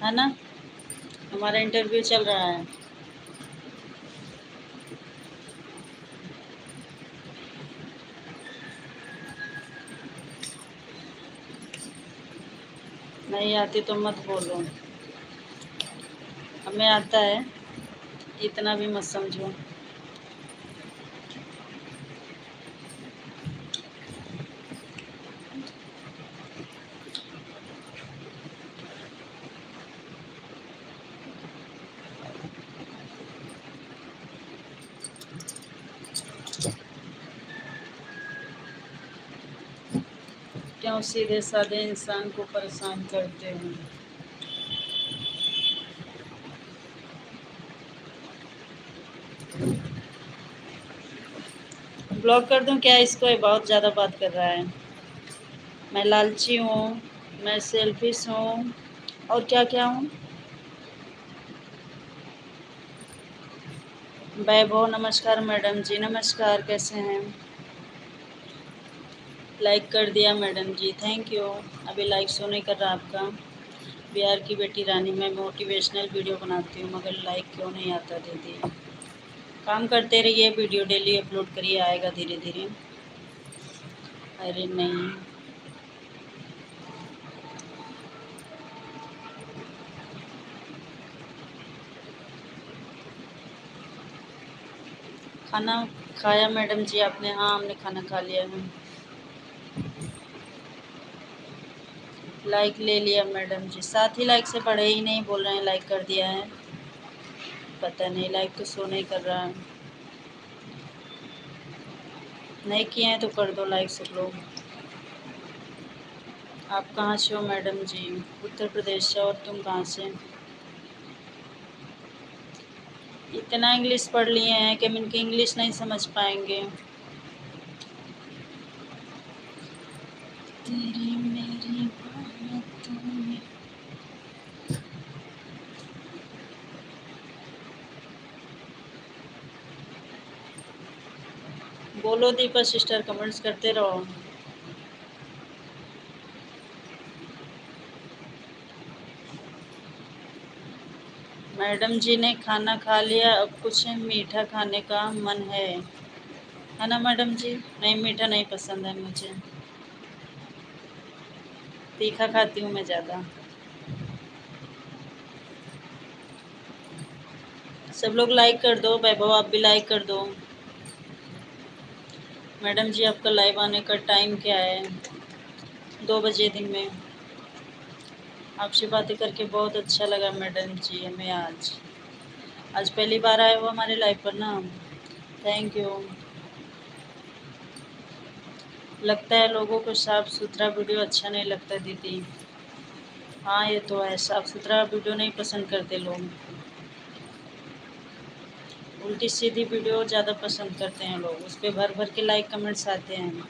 [SPEAKER 1] है ना? हमारा इंटरव्यू चल रहा है। नहीं आती तो मत बोलो, हमें आता है, इतना भी मत समझो। क्यों सीधे साधे इंसान को परेशान करते हैं? ब्लॉक कर दूं क्या इसको? ये बहुत ज़्यादा बात कर रहा है। मैं लालची हूँ, मैं सेल्फिश हूँ, और क्या क्या हूँ? वैभव नमस्कार। मैडम जी नमस्कार, कैसे हैं? लाइक कर दिया मैडम जी, थैंक यू। अभी लाइक शो नहीं कर रहा आपका। बिहार की बेटी रानी। मैं मोटिवेशनल वीडियो बनाती हूँ, मगर लाइक क्यों नहीं आता दीदी? काम करते रहिए, वीडियो डेली अपलोड करिए, आएगा धीरे धीरे। अरे नहीं, खाना खाया मैडम जी आपने? हाँ, हमने खाना खा लिया है। लाइक ले लिया मैडम जी। साथ ही लाइक से बढ़े ही नहीं, बोल रहे हैं लाइक कर दिया है। पता नहीं, लाइक तो शो नहीं कर रहा है। नहीं किए हैं तो कर दो लाइक सब लोग। आप कहाँ से हो मैडम जी? उत्तर प्रदेश से। और तुम कहाँ से? इतना इंग्लिश पढ़ लिए हैं कि हम इनकी इंग्लिश नहीं समझ पाएंगे। तेरी मेरी बातों में। बोलो दीपा सिस्टर, कमेंट्स करते रहो। मैडम जी ने खाना खा लिया, अब कुछ मीठा खाने का मन है ना मैडम जी? नहीं, मीठा नहीं पसंद है मुझे, तीखा खाती हूँ मैं ज़्यादा। सब लोग लाइक कर दो। वैभव आप भी लाइक कर दो। मैडम जी आपका लाइव आने का टाइम क्या है? 2 बजे दिन में। आपसे बातें करके बहुत अच्छा लगा मैडम जी हमें। आज आज पहली बार आए हो हमारे लाइव पर ना। Thank you. लगता है लोगों को साफ सुथरा वीडियो अच्छा नहीं लगता दीदी। हाँ ये तो है, साफ सुथरा वीडियो नहीं पसंद करते लोग, उल्टी सीधी वीडियो ज़्यादा पसंद करते हैं लोग, उस पर भर भर के लाइक कमेंट्स आते हैं।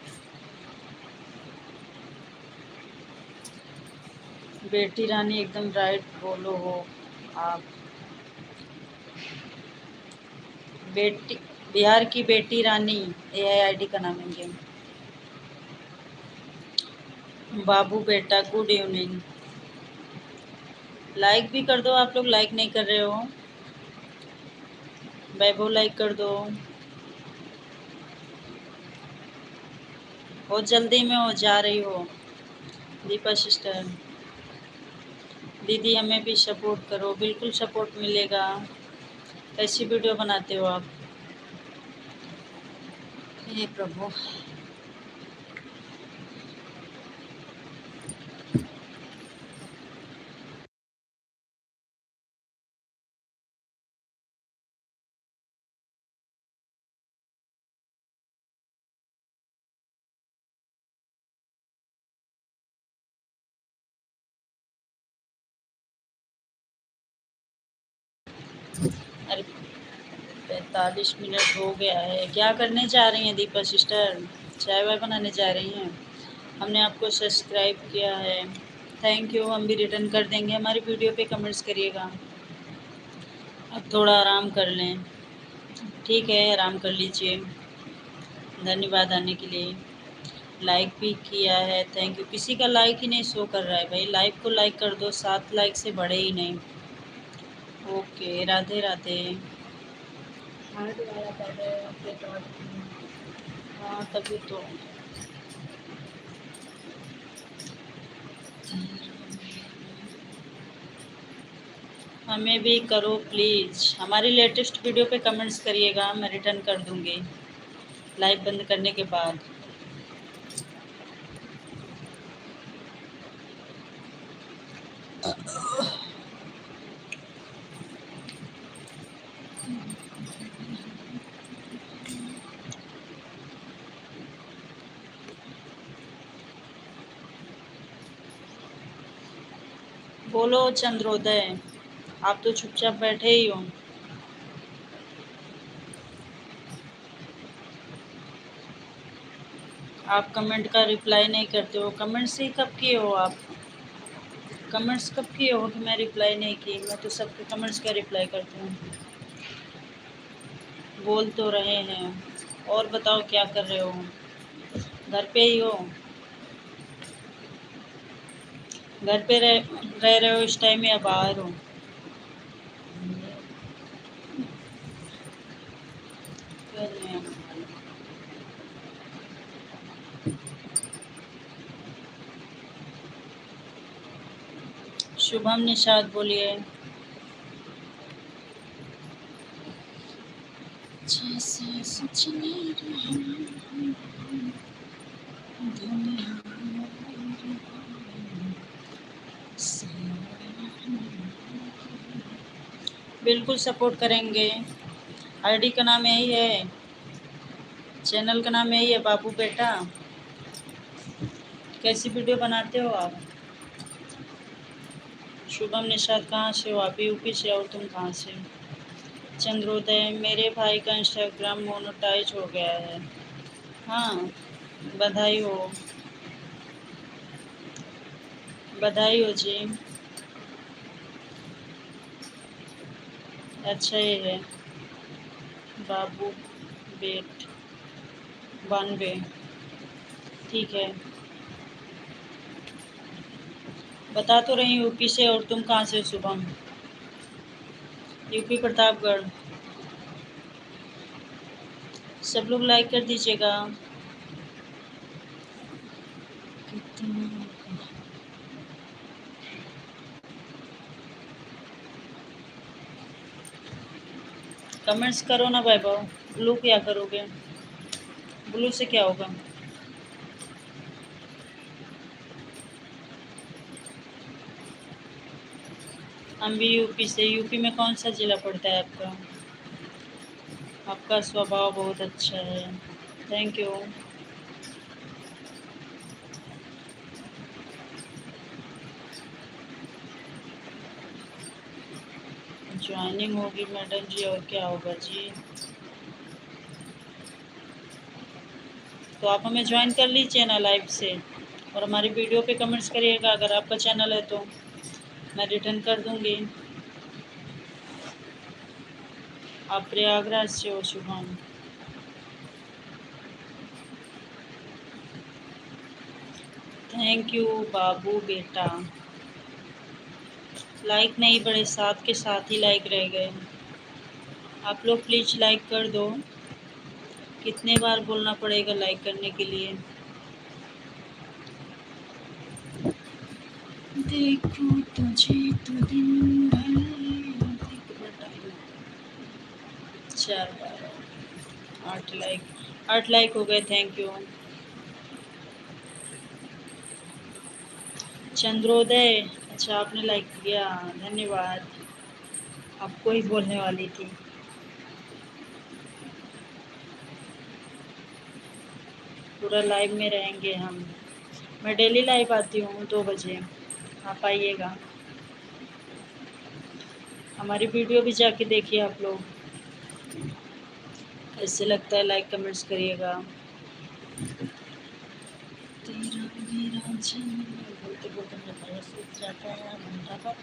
[SPEAKER 1] बेटी रानी एकदम राइट बोलो हो आप। बेटी, बिहार की बेटी रानी AIID का नाम है ये। बाबू बेटा गुड इवनिंग। लाइक भी कर दो, आप लोग लाइक नहीं कर रहे हो। वैभव लाइक कर दो। बहुत जल्दी में हो जा रही हो दीपा सिस्टर। दीदी हमें भी सपोर्ट करो। बिल्कुल सपोर्ट मिलेगा। कैसी वीडियो बनाते हो आप? हे प्रभु। अरे 45 मिनट हो गया है। क्या करने जा रही हैं दीपा सिस्टर? चाय वाय बनाने जा रही हैं? हमने आपको सब्सक्राइब किया है, थैंक यू। हम भी रिटर्न कर देंगे। हमारी वीडियो पे कमेंट्स करिएगा। अब थोड़ा आराम कर लें। ठीक है, आराम कर लीजिए। धन्यवाद आने के लिए। लाइक भी किया है, थैंक यू। किसी का लाइक ही नहीं शो कर रहा है भाई। लाइक को लाइक कर दो, 7 लाइक से बढ़े ही नहीं। ओके, राधे राधे। हार्ट वाला कर रहे हैं आपके पास? हाँ तभी तो। हमें भी करो प्लीज़। हमारी लेटेस्ट वीडियो पे कमेंट्स करिएगा, मैं रिटर्न कर दूँगी लाइव बंद करने के बाद। बोलो चंद्रोदय, आप तो चुपचाप बैठे ही हो। आप कमेंट का रिप्लाई नहीं करते हो। कमेंट्स ही कब किए हो आप? कमेंट्स कब किए हो कि मैं रिप्लाई नहीं की? मैं तो सबके कमेंट्स का रिप्लाई करती हूँ। बोल तो रहे हैं। और बताओ क्या कर रहे हो? घर पे ही हो? घर पे रह रहे हो इस टाइम या बाहर हो? शुभम निषाद बोलिए। जैसे सजने दुनिया बिल्कुल सपोर्ट करेंगे। आईडी का नाम यही है, चैनल का नाम यही है, बाबू बेटा। कैसी वीडियो बनाते हो आप? शुभम निषाद कहाँ से हो आप? यूपी से। और तुम कहाँ से? चंद्रोदय, मेरे भाई का इंस्टाग्राम मोनेटाइज हो गया है। हाँ, बधाई हो, बधाई हो जी। अच्छा ये है, बाबू बेट 92। ठीक है, बता तो रही हूँ यूपी से। और तुम कहाँ से हो शुभम? यूपी प्रतापगढ़। सब लोग लाइक कर दीजिएगा। कमेंट्स करो ना वैभव। ब्लू क्या करोगे? ब्लू से क्या होगा? हम भी यूपी से। यूपी में कौन सा जिला पड़ता है आपका? आपका स्वभाव बहुत अच्छा है। Thank you. ज्वाइनिंग होगी मैडम जी, और क्या होगा जी? तो आप हमें ज्वाइन कर लीजिए ना लाइव से, और हमारी वीडियो पे कमेंट्स करिएगा। अगर आपका चैनल है तो मैं रिटर्न कर दूंगी। आप प्रयागराज से हो शुभम? थैंक यू बाबू बेटा। लाइक नहीं बढ़े, साथ के साथ ही लाइक रह गए। आप लोग प्लीज़ लाइक कर दो। कितने बार बोलना पड़ेगा लाइक करने के लिए? देखो तुझे तो दिन भर, 4 बार, 8 लाइक। 8 लाइक हो गए, थैंक यू। चंद्रोदय, अच्छा आपने लाइक किया, धन्यवाद। आपको ही बोलने वाली थी। पूरा लाइव में रहेंगे हम। मैं डेली लाइव आती हूँ 2 बजे, आप आइएगा। हमारी वीडियो भी जाके देखिए आप लोग। कैसे लगता है लाइक कमेंट्स करिएगा। तेरा मेरा जीवन, बोलते बोलते मेरा गला सूख जाता है घंटा पर।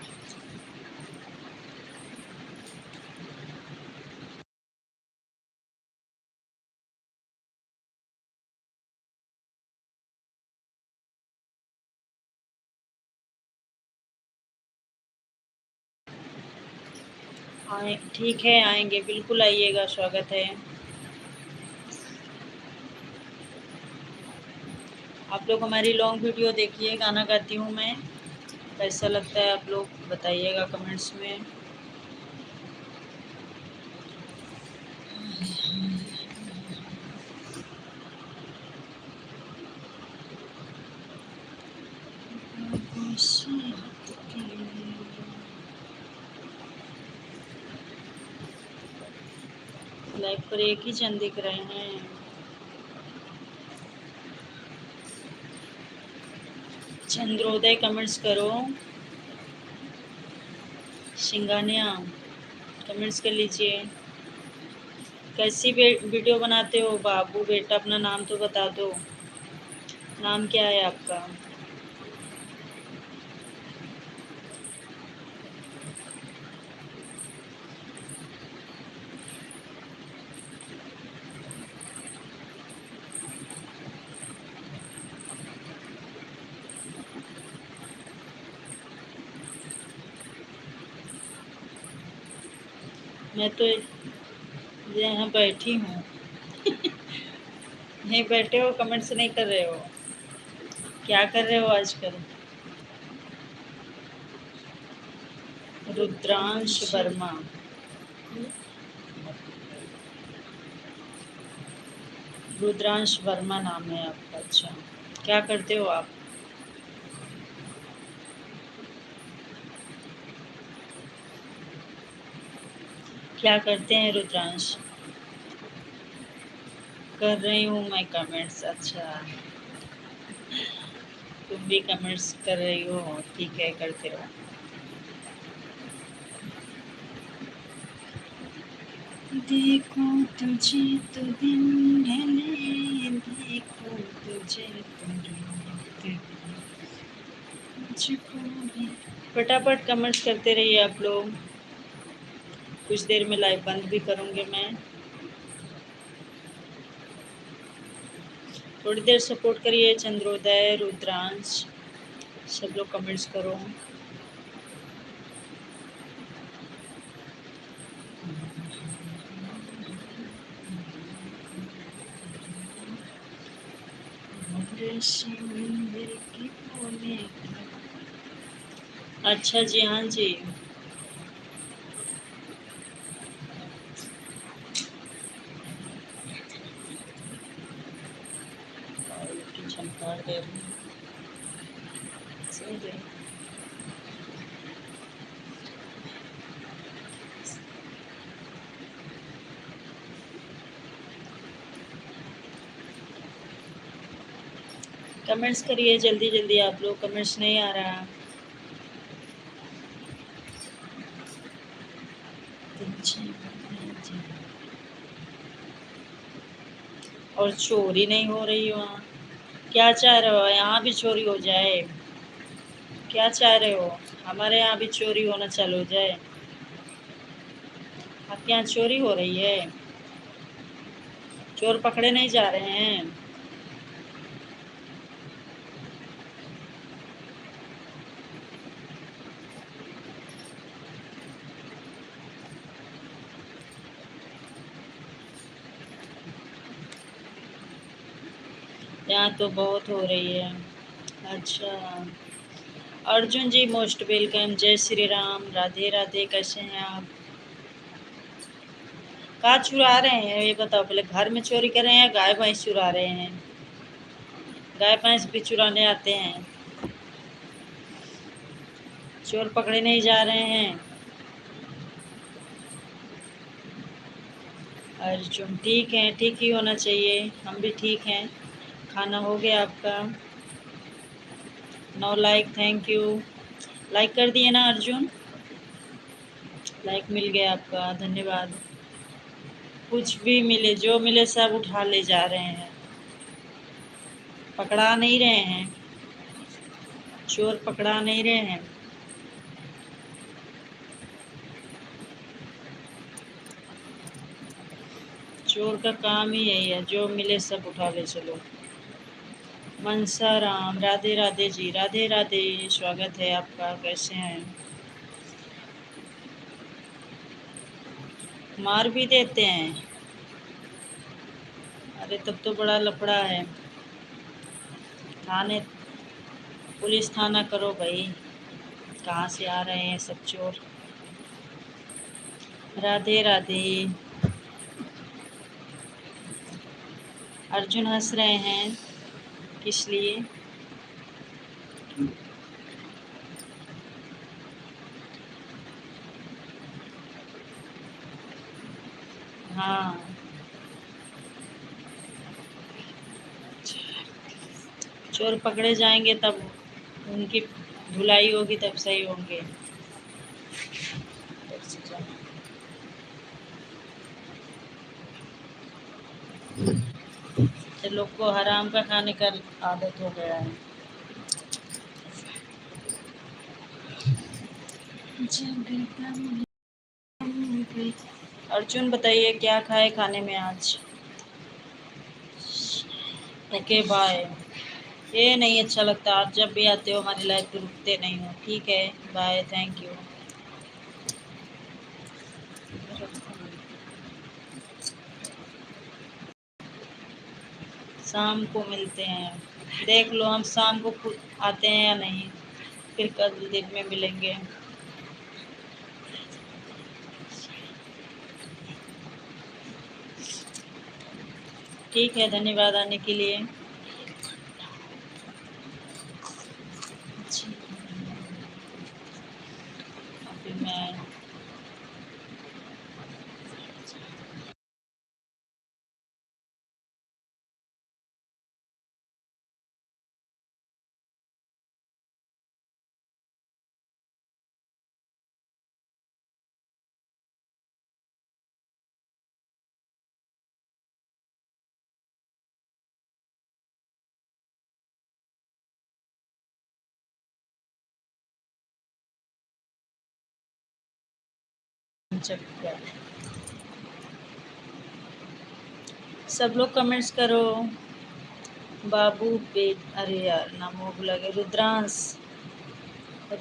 [SPEAKER 1] आए, ठीक है आएंगे, बिल्कुल आइएगा, स्वागत है। आप लोग हमारी लॉन्ग वीडियो देखिए, गाना गाती हूँ मैं। कैसा लगता है आप लोग बताइएगा कमेंट्स में। लाइव पर एक ही जन दिख रहे हैं। चंद्रोदय कमेंट्स करो। सिंगानिया कमेंट्स कर लीजिए। कैसी वीडियो बनाते हो बाबू बेटा? अपना नाम तो बता दो। नाम क्या है आपका? मैं तो यहाँ बैठी हूँ। यहीं बैठे हो, कमेंट्स नहीं कर रहे हो? क्या कर रहे हो आजकल? रुद्रांश वर्मा। रुद्रांश वर्मा नाम है आपका? अच्छा, क्या करते हो आप? क्या करते हैं रुद्रांश? कर रही हूँ मैं कमेंट्स। अच्छा, तुम भी कमेंट्स कर रही हो, ठीक है, करते रहो। देखो तुझे तो दिन ढले, देखो तुझे तो रात, मुझको भी। फटाफट कमेंट्स करते रहिए आप लोग। कुछ देर में लाइव बंद भी करूँगी मैं। थोड़ी देर सपोर्ट करिए। चंद्रोदय, रुद्रांश, सब लोग कमेंट्स करो। मंदिर की कोने। अच्छा जी, हाँ जी। चमका दे सही है। कमेंट्स करिए जल्दी जल्दी आप लोग, कमेंट्स नहीं आ रहा। और चोरी नहीं हो रही वहाँ? क्या चाह रहे हो, यहाँ भी चोरी हो जाए? क्या चाह रहे हो, हमारे यहाँ भी चोरी होना चालू हो जाए? आपके यहाँ चोरी हो रही है? चोर पकड़े नहीं जा रहे हैं? यहाँ तो बहुत हो रही है। अच्छा, अर्जुन जी मोस्ट वेलकम। जय श्री राम, राधे राधे। कैसे हैं आप? कहाँ चुरा रहे हैं ये बताओ पहले? घर में चोरी कर रहे हैं या गाय भैंस चुरा रहे हैं? गाय भैंस भी चुराने आते हैं। चोर पकड़े नहीं जा रहे हैं। अर्जुन ठीक है, ठीक ही होना चाहिए, हम भी ठीक हैं। खाना हो गया आपका? 9 लाइक, थैंक यू। लाइक कर दिए ना अर्जुन? लाइक मिल गया आपका, धन्यवाद। कुछ भी मिले, जो मिले सब उठा ले जा रहे हैं। पकड़ा नहीं रहे हैं, चोर पकड़ा नहीं रहे हैं। चोर का काम ही यही है, जो मिले सब उठा ले चलो। मनसा राम, राधे राधे जी, राधे राधे, स्वागत है आपका। कैसे हैं? मार भी देते हैं? अरे तब तो बड़ा लफड़ा है। थाने, पुलिस थाना करो भाई। कहाँ से आ रहे हैं सब चोर? राधे राधे। अर्जुन हंस रहे हैं, किस लिए? हाँ, चोर पकड़े जाएंगे तब उनकी धुलाई होगी, तब सही होंगे। तो लोग को हराम का खाने का आदत हो गया है। अर्जुन बताइए क्या खाए खाने में आज? Okay bye. ये नहीं अच्छा लगता, आप जब भी आते हो हमारी लाइफ पे रुकते नहीं हो। ठीक है, बाय, थैंक यू। शाम को मिलते हैं। देख लो हम शाम को खुद आते हैं या नहीं, फिर कल दिन में मिलेंगे। ठीक है, धन्यवाद आने के लिए। अभी मैं चक्कर। सब लोग कमेंट्स करो। बाबू बेट, अरे यार नाम वो भुला गया, रुद्रांश।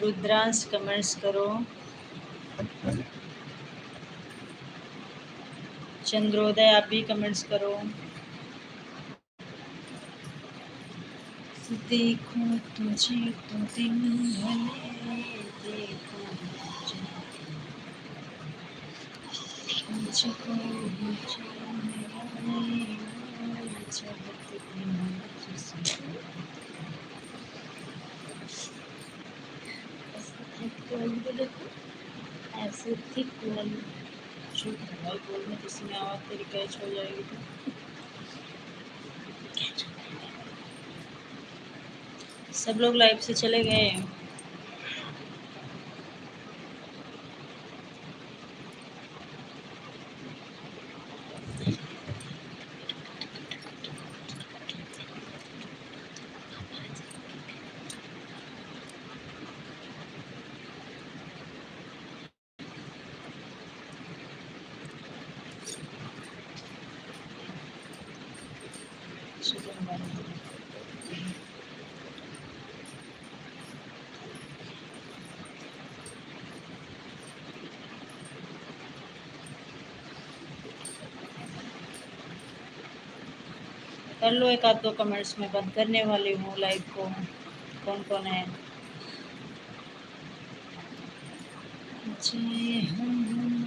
[SPEAKER 1] रुद्रांश कमेंट्स करो। चंद्रोदय आप भी कमेंट्स करो। देखो तुझे तो दिन ढले, देखो मुझको मुझे मिलाए, जगत की मुझसे। ऐसे बोले तो, ऐसे थी कोयल। चुप भाई, बोलने किसी में आवाज़ तेरी कैच हो जाएगी तो। सब लोग लाइव से चले गए। कर लो एक आध दो कमेंट्स में बंद करने वाली हूँ लाइव को। कौन कौन है? जय हम